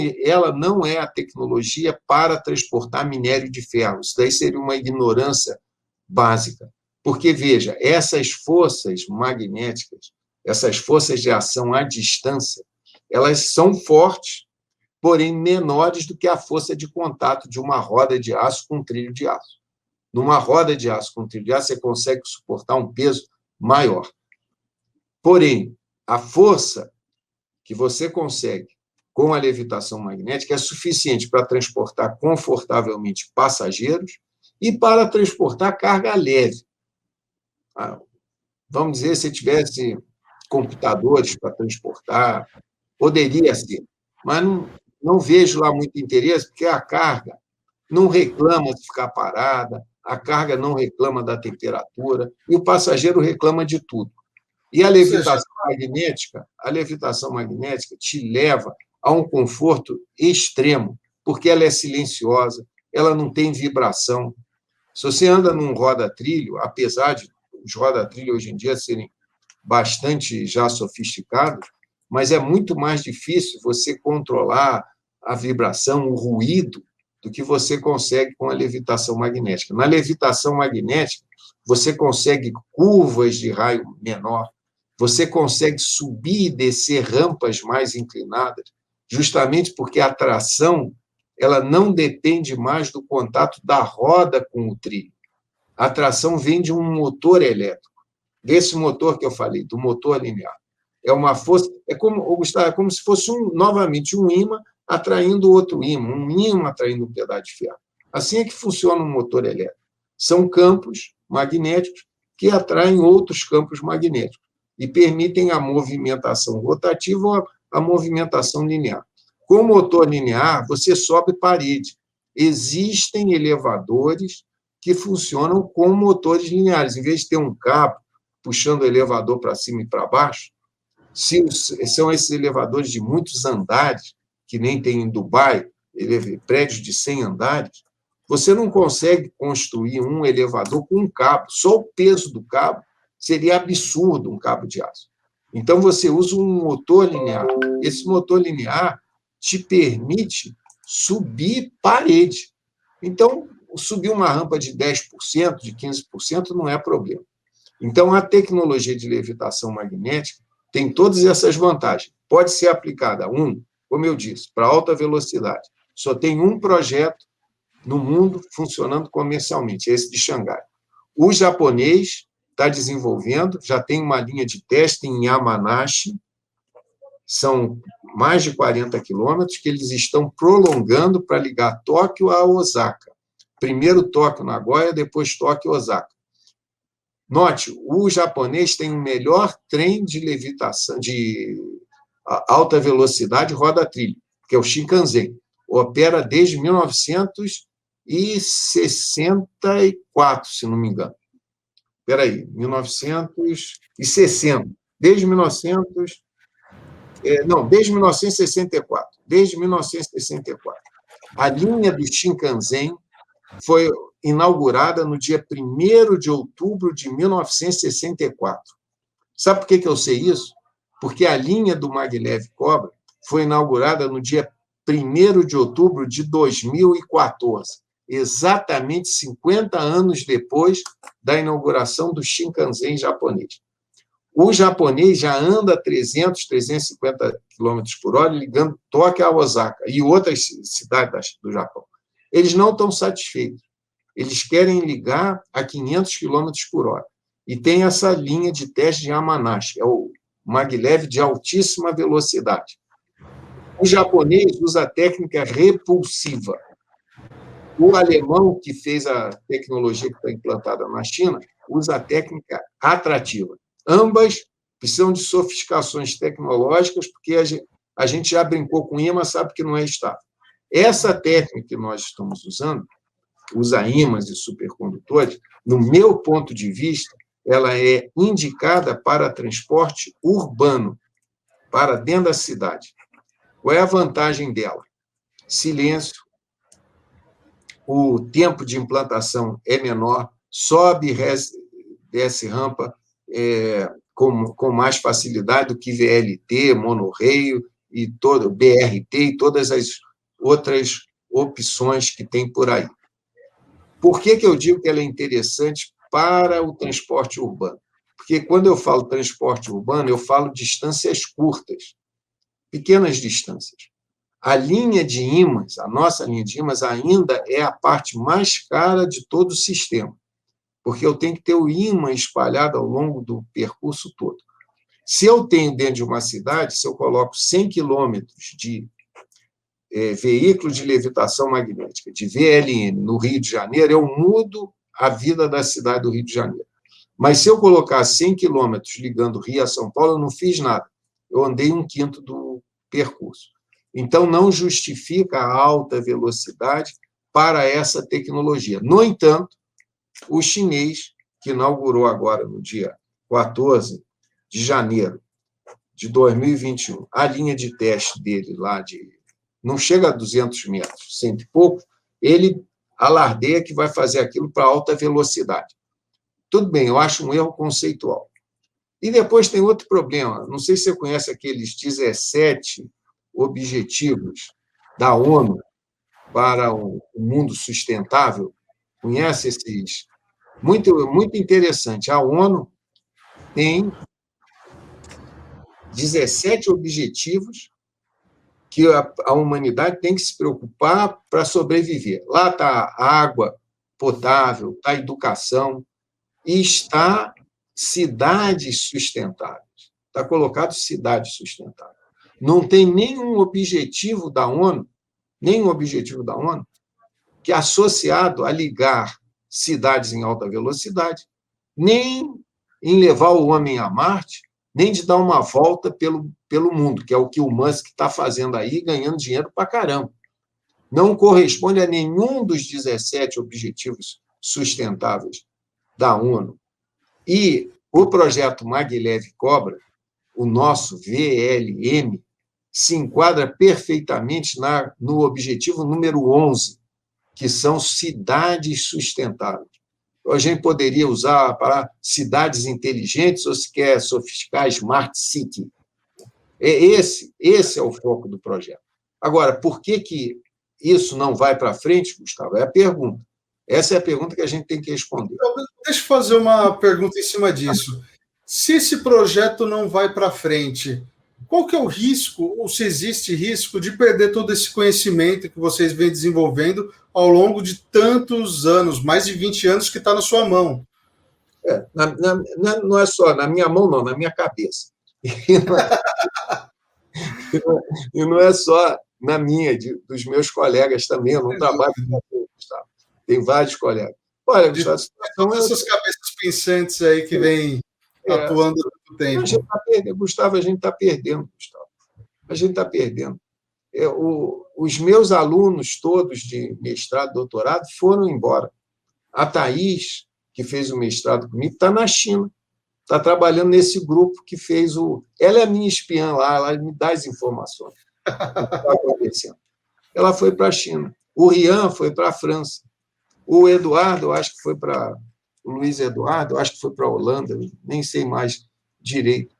é a tecnologia para transportar minério de ferro. Isso daí seria uma ignorância básica. Porque, veja, essas forças magnéticas, essas forças de ação à distância, elas são fortes, porém menores do que a força de contato de uma roda de aço com um trilho de aço. Numa roda de aço com um trilho de aço, você consegue suportar um peso maior. Porém, a força que você consegue com a levitação magnética é suficiente para transportar confortavelmente passageiros e para transportar carga leve. Vamos dizer, se tivesse computadores para transportar, poderia ser, mas não vejo lá muito interesse, porque a carga não reclama de ficar parada, a carga não reclama da temperatura, e o passageiro reclama de tudo. E a levitação magnética te leva a um conforto extremo, porque ela é silenciosa, ela não tem vibração. Se você anda num roda-trilho, apesar de os roda-trilho hoje em dia serem bastante já sofisticados, mas é muito mais difícil você controlar a vibração, o ruído, do que você consegue com a levitação magnética. Na levitação magnética, você consegue curvas de raio menor, você consegue subir e descer rampas mais inclinadas, justamente porque a tração ela não depende mais do contato da roda com o trilho. A tração vem de um motor elétrico, desse motor que eu falei, do motor linear. É uma força, Gustavo, é como se fosse novamente um ímã atraindo outro ímã, um ímã atraindo um pedaço de ferro. Assim é que funciona um motor elétrico. São campos magnéticos que atraem outros campos magnéticos e permitem a movimentação rotativa ou a movimentação linear. Com o motor linear, você sobe parede. Existem elevadores que funcionam com motores lineares. Em vez de ter um cabo puxando o elevador para cima e para baixo, se são esses elevadores de muitos andares, que nem tem em Dubai, prédios de 100 andares, você não consegue construir um elevador com um cabo. Só o peso do cabo seria absurdo, um cabo de aço. Então, você usa um motor linear. Esse motor linear te permite subir parede. Então, subir uma rampa de 10%, de 15%, não é problema. Então, a tecnologia de levitação magnética tem todas essas vantagens. Pode ser aplicada, como eu disse, para alta velocidade. Só tem um projeto no mundo funcionando comercialmente, esse de Xangai. O japonês está desenvolvendo, já tem uma linha de teste em Yamanashi, são mais de 40 quilômetros, que eles estão prolongando para ligar Tóquio a Osaka. Primeiro Tóquio, Nagoya, depois Tóquio, Osaka. Note, o japonês tem o melhor trem de levitação, de alta velocidade roda-trilho, que é o Shinkansen. Opera desde 1964, se não me engano. Espera aí, 1960. Desde 1964. Desde 1964. A linha do Shinkansen foi inaugurada no dia 1º de outubro de 1964. Sabe por que eu sei isso? Porque a linha do Maglev Cobra foi inaugurada no dia 1º de outubro de 2014, exatamente 50 anos depois da inauguração do Shinkansen japonês. O japonês já anda a 300, 350 km por hora, ligando Tóquio a Osaka e outras cidades do Japão. Eles não estão satisfeitos. Eles querem ligar a 500 km por hora. E tem essa linha de teste de Yamanashi, é o maglev de altíssima velocidade. O japonês usa a técnica repulsiva. O alemão, que fez a tecnologia que está implantada na China, usa a técnica atrativa. Ambas precisam de sofisticações tecnológicas, porque a gente já brincou com ímã, sabe que não é estável. Essa técnica que nós estamos usando, usa ímãs e supercondutores, no meu ponto de vista, ela é indicada para transporte urbano, para dentro da cidade. Qual é a vantagem dela? Silêncio, o tempo de implantação é menor, sobe e desce rampa com mais facilidade do que VLT, monorail, e todo BRT e todas as outras opções que tem por aí. Por que eu digo que ela é interessante para o transporte urbano? Porque quando eu falo transporte urbano, eu falo distâncias curtas, pequenas distâncias. A linha de ímãs, a nossa linha de ímãs, ainda é a parte mais cara de todo o sistema, porque eu tenho que ter o ímã espalhado ao longo do percurso todo. Se eu tenho dentro de uma cidade, se eu coloco 100 quilômetros de veículo de levitação magnética, de VLM, no Rio de Janeiro, eu mudo a vida da cidade do Rio de Janeiro. Mas se eu colocar 100 quilômetros ligando Rio a São Paulo, eu não fiz nada. Eu andei 1/5 do percurso. Então, não justifica a alta velocidade para essa tecnologia. No entanto, o chinês, que inaugurou agora, no dia 14 de janeiro de 2021, a linha de teste dele lá não chega a 200 metros, cento e pouco, ele alardeia que vai fazer aquilo para alta velocidade. Tudo bem, eu acho um erro conceitual. E depois tem outro problema. Não sei se você conhece aqueles 17 objetivos da ONU para o mundo sustentável. Conhece esses? Muito, muito interessante. A ONU tem 17 objetivos que a humanidade tem que se preocupar para sobreviver. Lá está a água potável, está a educação e está cidades sustentáveis. Está colocado cidades sustentáveis. Não tem nenhum objetivo da ONU, que é associado a ligar cidades em alta velocidade, nem em levar o homem a Marte, nem de dar uma volta pelo mundo, que é o que o Musk está fazendo aí, ganhando dinheiro para caramba. Não corresponde a nenhum dos 17 objetivos sustentáveis da ONU. E o projeto Maglev Cobra, o nosso VLM, se enquadra perfeitamente no objetivo número 11, que são cidades sustentáveis. A gente poderia usar para cidades inteligentes, ou se quer sofisticar, Smart City. Esse é o foco do projeto. Agora, por que isso não vai para frente, Gustavo? É a pergunta. Essa é a pergunta que a gente tem que responder. Deixa eu fazer uma pergunta em cima disso. Se esse projeto não vai para frente, qual que é o risco, ou se existe risco, de perder todo esse conhecimento que vocês vêm desenvolvendo ao longo de tantos anos, mais de 20 anos que está na sua mão? Não é só na minha mão, não, na minha cabeça. E não é só na minha, dos meus colegas também, eu não trabalho com Gustavo. Tem vários colegas. Olha, Gustavo, a situação todas essas cabeças pensantes aí que vêm atuando há muito tempo. Gustavo, a gente está perdendo, Gustavo. A gente está perdendo. Os meus alunos todos de mestrado, doutorado, foram embora. A Thaís, que fez o mestrado comigo, está na China. Está trabalhando nesse grupo que fez o... Ela é a minha espiã lá, ela me dá as informações. O que está acontecendo. Ela foi para a China. O Rian foi para a França. O Eduardo, eu acho que foi para... O Luiz Eduardo, eu acho que foi para a Holanda, nem sei mais direito.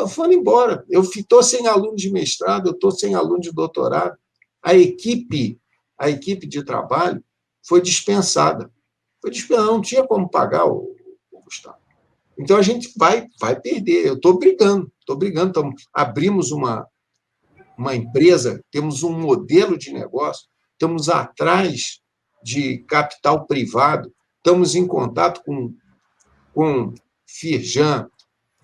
Foram embora. Eu estou sem aluno de mestrado, eu estou sem aluno de doutorado. A equipe de trabalho foi dispensada. Não tinha como pagar o Gustavo. Então, a gente vai perder. Eu estou brigando. Então, abrimos uma empresa, temos um modelo de negócio, estamos atrás de capital privado, estamos em contato com Firjan,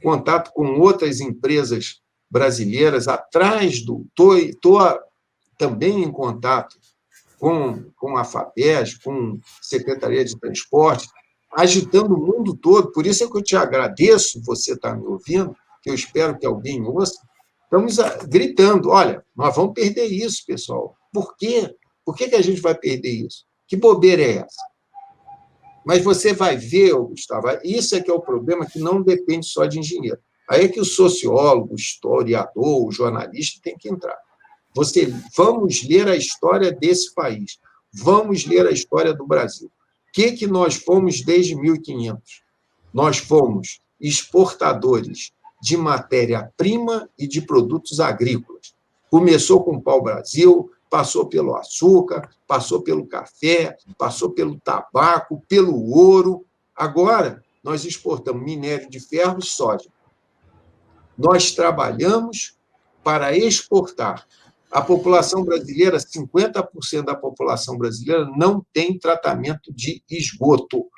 contato com outras empresas brasileiras, estou também em contato com a FAPES, com a Secretaria de Transporte, agitando o mundo todo. Por isso é que eu te agradeço, você está me ouvindo, que eu espero que alguém ouça. Estamos gritando, olha, nós vamos perder isso, pessoal. Por quê? Por que a gente vai perder isso? Que bobeira é essa? Mas você vai ver, Gustavo, isso é que é o problema, que não depende só de engenheiro. Aí é que o sociólogo, o historiador, o jornalista tem que entrar. Vamos ler a história desse país, vamos ler a história do Brasil. O que nós fomos desde 1500? Nós fomos exportadores de matéria-prima e de produtos agrícolas. Começou com o pau-brasil, passou pelo açúcar, passou pelo café, passou pelo tabaco, pelo ouro. Agora, nós exportamos minério de ferro e soja. Nós trabalhamos para exportar. A população brasileira, 50% da população brasileira não tem tratamento de esgoto.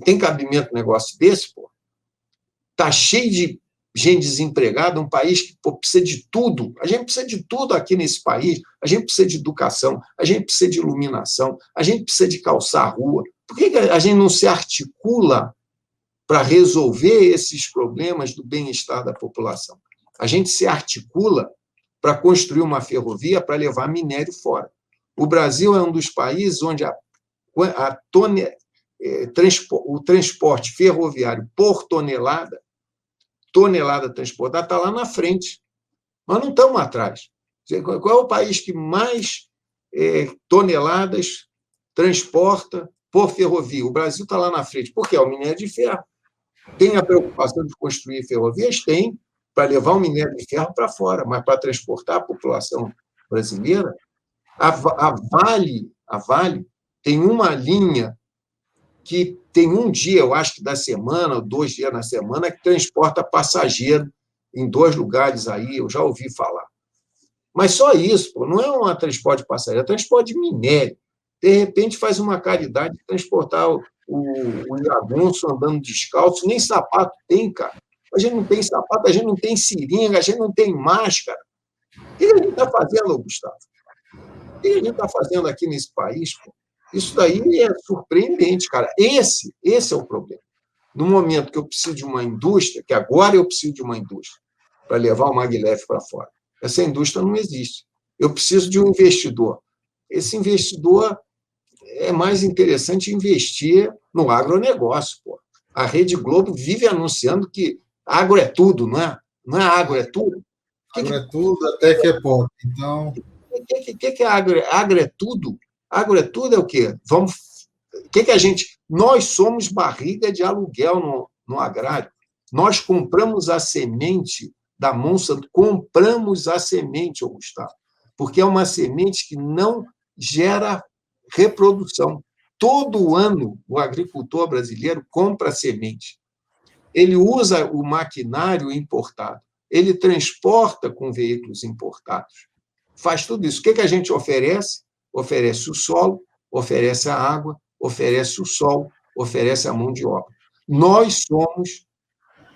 Tem cabimento um negócio desse, pô? Está cheio de gente desempregada, um país que precisa de tudo. A gente precisa de tudo aqui nesse país. A gente precisa de educação, a gente precisa de iluminação, a gente precisa de calçar a rua. Por que a gente não se articula para resolver esses problemas do bem-estar da população? A gente se articula para construir uma ferrovia para levar minério fora. O Brasil é um dos países onde o transporte ferroviário por tonelada transportada está lá na frente. Nós não estamos atrás. Qual é o país que mais toneladas transporta por ferrovia? O Brasil está lá na frente. Por quê? É o minério de ferro. Tem a preocupação de construir ferrovias? Tem, para levar o minério de ferro para fora, mas para transportar a população brasileira, a Vale tem uma linha que tem um dia, eu acho que da semana, ou 2 dias na semana, que transporta passageiro em 2 lugares aí, eu já ouvi falar. Mas só isso, pô, não é um transporte de passageiro, é transporte de minério. De repente, faz uma caridade de transportar o jagunço andando descalço, nem sapato tem, cara. A gente não tem sapato, a gente não tem seringa, a gente não tem máscara. O que a gente está fazendo, Gustavo? O que a gente está fazendo aqui nesse país? Pô? Isso daí é surpreendente, cara. Esse é o problema. No momento que eu preciso de uma indústria, que agora eu preciso de uma indústria para levar o Maglev para fora, essa indústria não existe. Eu preciso de um investidor. Esse investidor é mais interessante investir no agronegócio. Pô. A Rede Globo vive anunciando que agro é tudo, não é? Não é agro, é tudo. Agro é tudo, até que é pop. Então... O que é agro? Agro é tudo? Agro é tudo é o quê? O que a gente... Nós somos barriga de aluguel no agrário. Nós compramos a semente da Monsanto, compramos a semente, Gustavo, porque é uma semente que não gera reprodução. Todo ano, o agricultor brasileiro compra semente. Ele usa o maquinário importado. Ele transporta com veículos importados. Faz tudo isso. O que a gente oferece? Oferece o solo, oferece a água, oferece o sol, oferece a mão de obra. Nós somos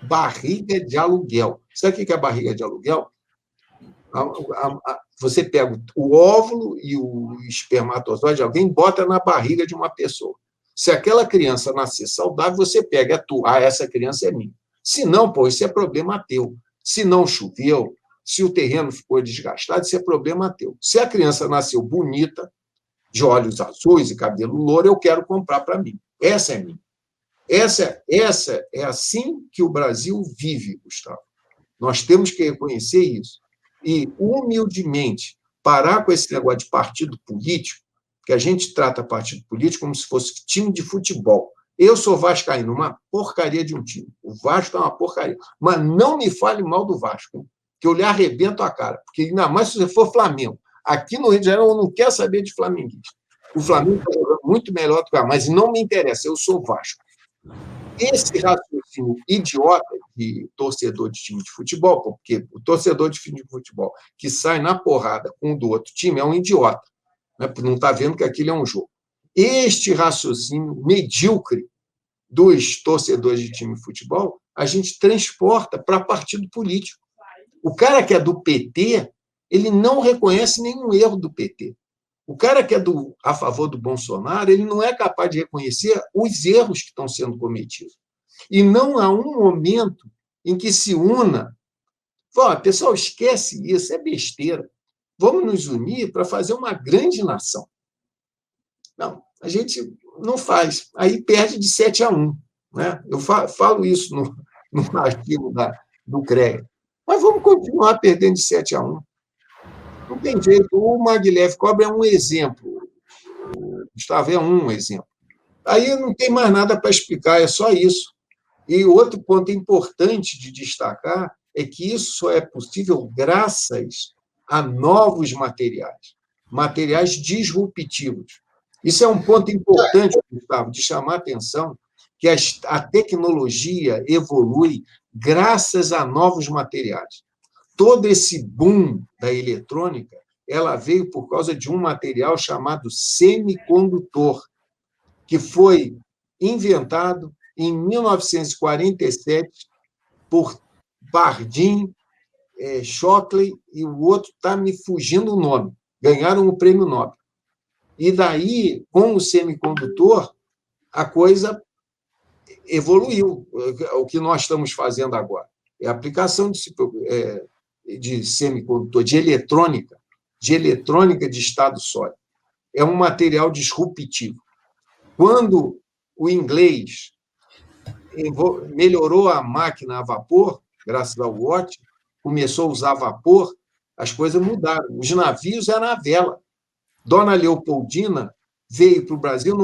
barriga de aluguel. Sabe o que é barriga de aluguel? Você pega o óvulo e o espermatozoide de alguém, bota na barriga de uma pessoa. Se aquela criança nascer saudável, você pega essa criança é minha. Se não, pô, isso é problema teu. Se não choveu, se o terreno ficou desgastado, isso é problema teu. Se a criança nasceu bonita, de olhos azuis e cabelo louro, eu quero comprar para mim. Essa é minha. Essa é assim que o Brasil vive, Gustavo. Nós temos que reconhecer isso. E, humildemente, parar com esse negócio de partido político, que a gente trata partido político como se fosse time de futebol. Eu sou vascaíno, uma porcaria de um time. O Vasco é uma porcaria. Mas não me fale mal do Vasco, que eu lhe arrebento a cara. Porque, ainda mais se você for Flamengo. Aqui no Rio de Janeiro, eu não quero saber de flamenguista. O Flamengo está jogando muito melhor do que o mas não me interessa, eu sou Vasco. Esse raciocínio idiota de torcedor de time de futebol, porque o torcedor de time de futebol que sai na porrada com o do outro time é um idiota, né? Não está vendo que aquilo é um jogo. Este raciocínio medíocre dos torcedores de time de futebol, a gente transporta para partido político. O cara que é do PT, ele não reconhece nenhum erro do PT. O cara que é a favor do Bolsonaro, ele não é capaz de reconhecer os erros que estão sendo cometidos. E não há um momento em que se una. Pessoal, esquece isso, é besteira. Vamos nos unir para fazer uma grande nação. Não, a gente não faz. Aí perde de 7-1. Né? Eu falo isso no artigo do CREA. Mas vamos continuar perdendo de 7-1. Não tem jeito. O Maglev Cobra é um exemplo. O Gustavo é um exemplo. Aí não tem mais nada para explicar, é só isso. E outro ponto importante de destacar é que isso só é possível graças a novos materiais disruptivos. Isso é um ponto importante, Gustavo, de chamar a atenção, que a tecnologia evolui graças a novos materiais. Todo esse boom da eletrônica, ela veio por causa de um material chamado semicondutor, que foi inventado em 1947 por Bardeen, Shockley e o outro está me fugindo o nome. Ganharam o prêmio Nobel. E daí, com o semicondutor, a coisa evoluiu. O que nós estamos fazendo agora é a aplicação de semicondutor, de eletrônica de estado sólido. É um material disruptivo. Quando o inglês melhorou a máquina a vapor, graças ao Watt, começou a usar vapor, as coisas mudaram. Os navios eram a vela. Dona Leopoldina veio para o Brasil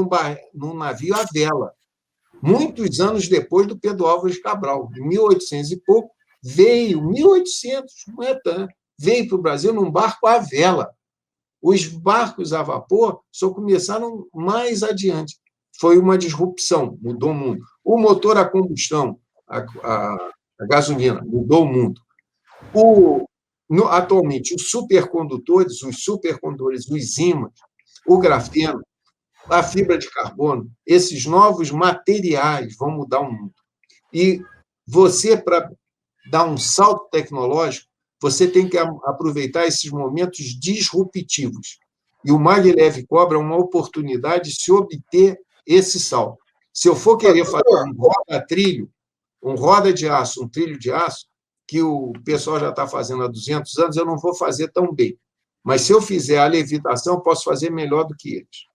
num navio à vela, muitos anos depois do Pedro Álvares Cabral, em 1800 e pouco, veio, 1800, não é tanto, veio para o Brasil num barco à vela. Os barcos a vapor só começaram mais adiante. Foi uma disrupção, mudou o mundo. O motor a combustão, a gasolina, mudou o mundo. Atualmente, os supercondutores, os ímãs, o grafeno, a fibra de carbono, esses novos materiais vão mudar o mundo. E você, para dar um salto tecnológico, você tem que aproveitar esses momentos disruptivos. E o Maglev Cobra é uma oportunidade de se obter esse salto. Se eu for querer fazer um roda-trilho, um roda de aço, um trilho de aço, que o pessoal já está fazendo há 200 anos, eu não vou fazer tão bem. Mas, se eu fizer a levitação, eu posso fazer melhor do que eles.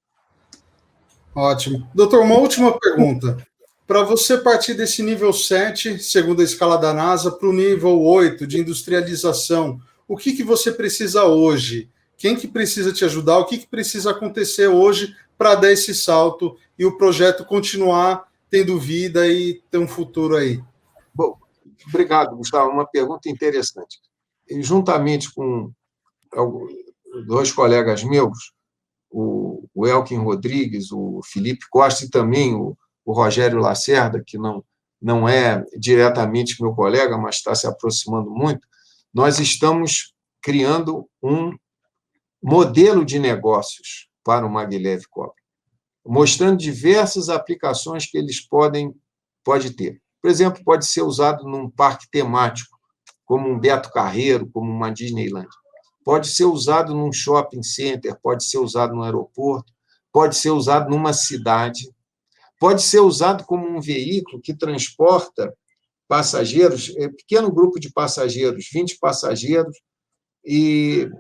Ótimo. Doutor, uma última pergunta. Para você partir desse nível 7, segundo a escala da NASA, para o nível 8 de industrialização, o que você precisa hoje? Quem que precisa te ajudar? O que precisa acontecer hoje para dar esse salto e o projeto continuar tendo vida e ter um futuro aí? Bom, obrigado, Gustavo. Uma pergunta interessante. E, juntamente com dois colegas meus, o Elkin Rodrigues, o Felipe Costa e também o Rogério Lacerda, que não é diretamente meu colega, mas está se aproximando muito, nós estamos criando um modelo de negócios para o Maglev Cobra, mostrando diversas aplicações que eles podem ter. Por exemplo, pode ser usado num parque temático, como um Beto Carreiro, como uma Disneyland. Pode ser usado num shopping center, pode ser usado no aeroporto, pode ser usado numa cidade, pode ser usado como um veículo que transporta passageiros, pequeno grupo de passageiros, 20 passageiros, e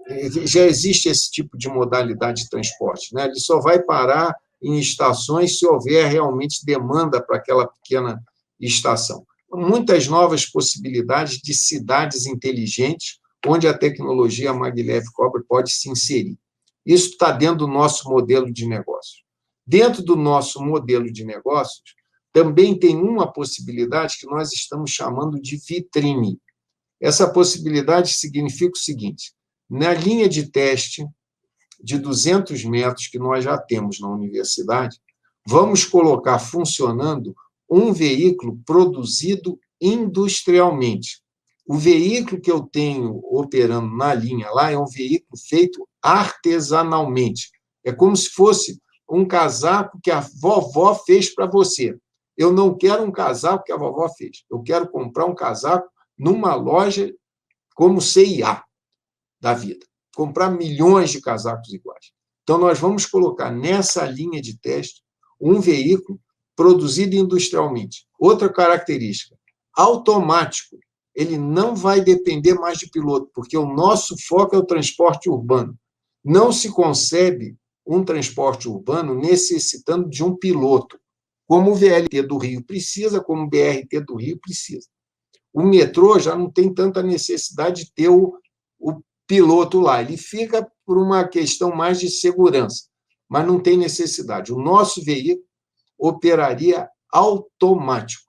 já existe esse tipo de modalidade de transporte, né? Ele só vai parar em estações se houver realmente demanda para aquela pequena estação. Muitas novas possibilidades de cidades inteligentes, onde a tecnologia Maglev Cobra pode se inserir. Isso está dentro do nosso modelo de negócio. Dentro do nosso modelo de negócios, também tem uma possibilidade que nós estamos chamando de vitrine. Essa possibilidade significa o seguinte: na linha de teste de 200 metros que nós já temos na universidade, vamos colocar funcionando um veículo produzido industrialmente. O veículo que eu tenho operando na linha lá é um veículo feito artesanalmente. É como se fosse um casaco que a vovó fez para você. Eu não quero um casaco que a vovó fez. Eu quero comprar um casaco numa loja como C&A da vida. Comprar milhões de casacos iguais. Então, nós vamos colocar nessa linha de teste um veículo produzido industrialmente. Outra característica, automático. Ele não vai depender mais de piloto, porque o nosso foco é o transporte urbano. Não se concebe um transporte urbano necessitando de um piloto, como o VLT do Rio precisa, como o BRT do Rio precisa. O metrô já não tem tanta necessidade de ter o piloto lá. Ele fica por uma questão mais de segurança, mas não tem necessidade. O nosso veículo operaria automático.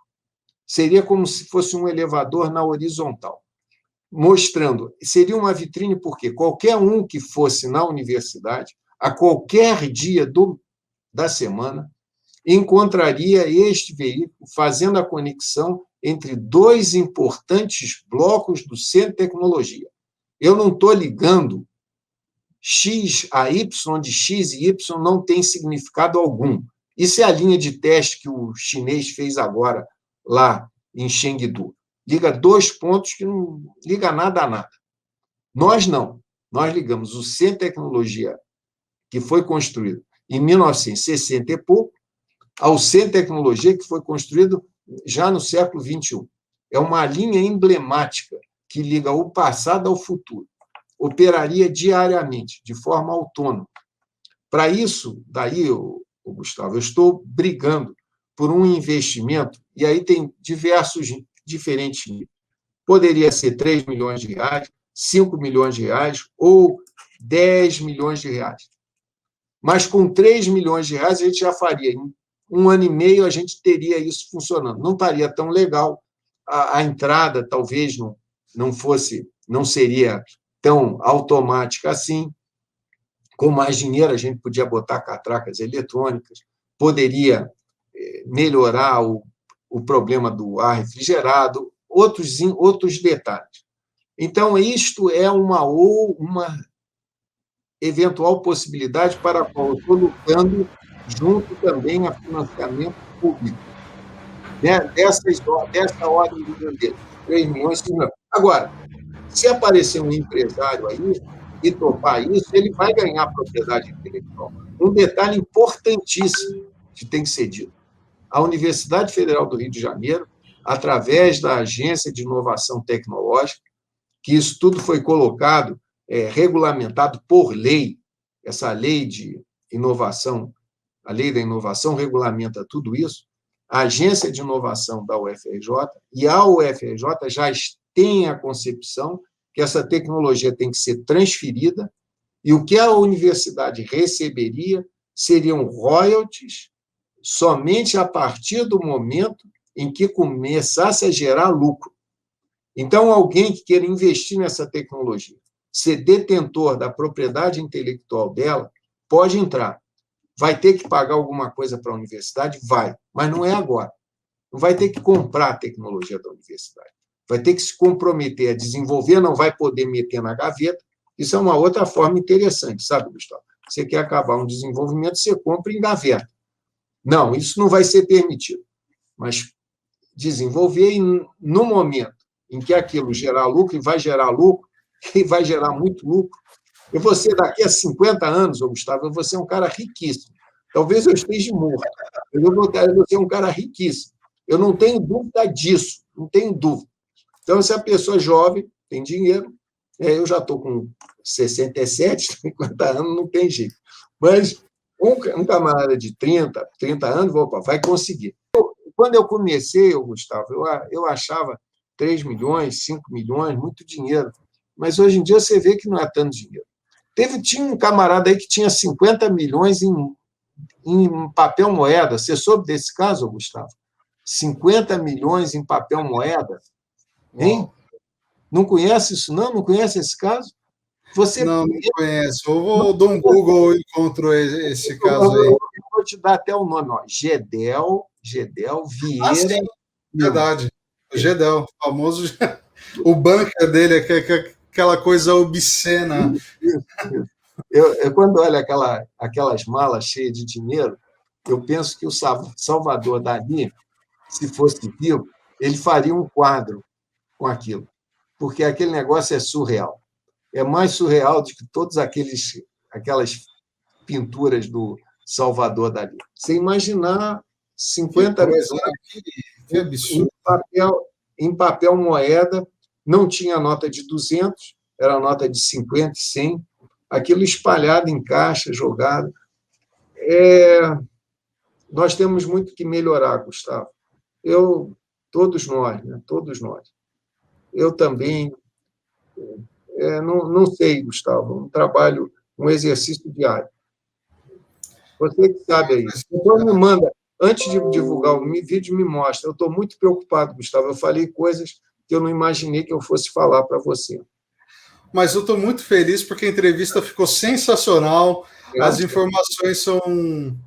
Seria como se fosse um elevador na horizontal, mostrando. Seria uma vitrine porque qualquer um que fosse na universidade, a qualquer dia da semana, encontraria este veículo fazendo a conexão entre dois importantes blocos do Centro de Tecnologia. Eu não estou ligando X a Y, onde X e Y não tem significado algum. Isso é a linha de teste que o chinês fez agora, lá em Chengdu. Liga dois pontos que não liga nada a nada. Nós não. Nós ligamos o Centro de Tecnologia, que foi construído em 1960 e pouco, ao Centro de Tecnologia, que foi construído já no século XXI. É uma linha emblemática que liga o passado ao futuro. Operaria diariamente, de forma autônoma. Para isso, daí, Gustavo, eu estou brigando por um investimento, e aí tem diferentes níveis. Poderia ser 3 milhões de reais, 5 milhões de reais ou 10 milhões de reais. Mas com 3 milhões de reais a gente já faria. Em 1 ano e meio a gente teria isso funcionando. Não estaria tão legal. A entrada talvez não seria tão automática assim. Com mais dinheiro a gente podia botar catracas eletrônicas, poderia melhorar o problema do ar refrigerado, outros detalhes. Então, isto é uma eventual possibilidade para a qual eu estou lutando junto também a financiamento público, né? Dessa ordem de grandeza, 3 milhões, 5 milhões. Agora, se aparecer um empresário aí e topar isso, ele vai ganhar propriedade intelectual. Um detalhe importantíssimo que tem que ser dito. A Universidade Federal do Rio de Janeiro, através da Agência de Inovação Tecnológica, que isso tudo foi colocado, regulamentado por lei, essa lei de inovação, a lei da inovação regulamenta tudo isso, a Agência de Inovação da UFRJ e a UFRJ já tem a concepção que essa tecnologia tem que ser transferida e o que a universidade receberia seriam royalties somente a partir do momento em que começasse a gerar lucro. Então, alguém que queira investir nessa tecnologia, ser detentor da propriedade intelectual dela, pode entrar. Vai ter que pagar alguma coisa para a universidade? Vai, mas não é agora. Não vai ter que comprar a tecnologia da universidade. Vai ter que se comprometer a desenvolver, não vai poder meter na gaveta. Isso é uma outra forma interessante, sabe, Gustavo? Você quer acabar um desenvolvimento, você compra em gaveta. Não, isso não vai ser permitido. Mas desenvolver no momento em que aquilo gerar lucro, e vai gerar lucro, e vai gerar muito lucro. Eu vou ser, daqui a 50 anos, Gustavo, eu vou ser um cara riquíssimo. Talvez eu esteja morto, mas eu vou ser um cara riquíssimo. Eu não tenho dúvida disso, não tenho dúvida. Então, se a pessoa é jovem, tem dinheiro, eu já estou com 67, 50 anos, não tem jeito. Mas um camarada de 30 anos, vai conseguir. Quando eu comecei, Gustavo, eu achava 3 milhões, 5 milhões, muito dinheiro. Mas hoje em dia você vê que não é tanto dinheiro. Tinha um camarada aí que tinha 50 milhões em papel moeda. Você soube desse caso, Gustavo? 50 milhões em papel moeda. Hein? Não conhece isso, não? Não conhece esse caso? Não conheço. Eu dou um Google e encontro esse caso aí. Eu vou te dar até o nome. Ó. Gedel Vieira. Sim, verdade. O Gedel, famoso. O bunker dele é aquela coisa obscena. Isso. Eu, quando olho aquelas malas cheias de dinheiro, eu penso que o Salvador Dalí, se fosse vivo, ele faria um quadro com aquilo, porque aquele negócio é surreal. É mais surreal do que todas aquelas pinturas do Salvador Dalí. Você imaginar 50 milhões que absurdo. Em papel moeda, não tinha nota de 200, era nota de 50 e 100, aquilo espalhado em caixa, jogado. Nós temos muito que melhorar, Gustavo. Todos nós, né? Todos nós. Eu também não sei, Gustavo, um trabalho, um exercício diário. Você que sabe aí. Então, me manda, antes de divulgar o vídeo, me mostra. Eu estou muito preocupado, Gustavo. Eu falei coisas que eu não imaginei que eu fosse falar para você. Mas eu estou muito feliz porque a entrevista ficou sensacional. As informações são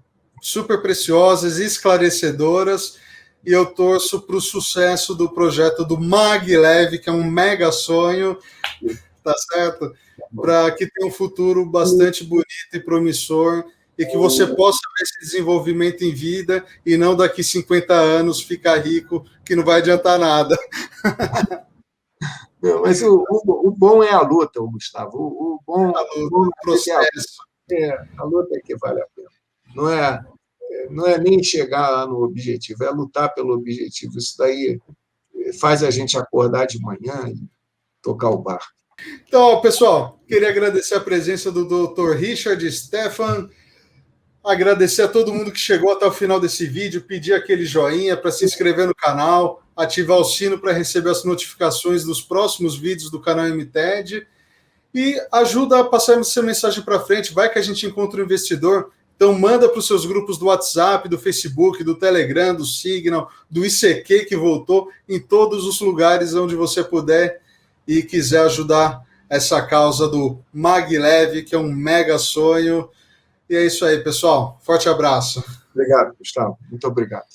super preciosas e esclarecedoras. E eu torço para o sucesso do projeto do Maglev, que é um mega sonho, tá certo? Para que tenha um futuro bastante bonito e promissor e que você possa ver esse desenvolvimento em vida e não daqui 50 anos ficar rico, que não vai adiantar nada. Não, mas o bom é a luta, Gustavo. O bom o processo. A luta é que vale a pena. Não é nem chegar lá no objetivo, é lutar pelo objetivo. Isso daí faz a gente acordar de manhã e tocar o barco. Então, pessoal, queria agradecer a presença do Dr. Richard Stephan, Agradecer a todo mundo que chegou até o final desse vídeo, pedir aquele joinha para se inscrever no canal, ativar o sino para receber as notificações dos próximos vídeos do canal MTED e ajuda a passar essa mensagem para frente. Vai que a gente encontra um investidor, então manda para os seus grupos do WhatsApp, do Facebook, do Telegram, do Signal, do ICQ que voltou, em todos os lugares onde você puder e quiser ajudar essa causa do Maglev, que é um mega sonho. E é isso aí, pessoal. Forte abraço. Obrigado, Gustavo. Muito obrigado.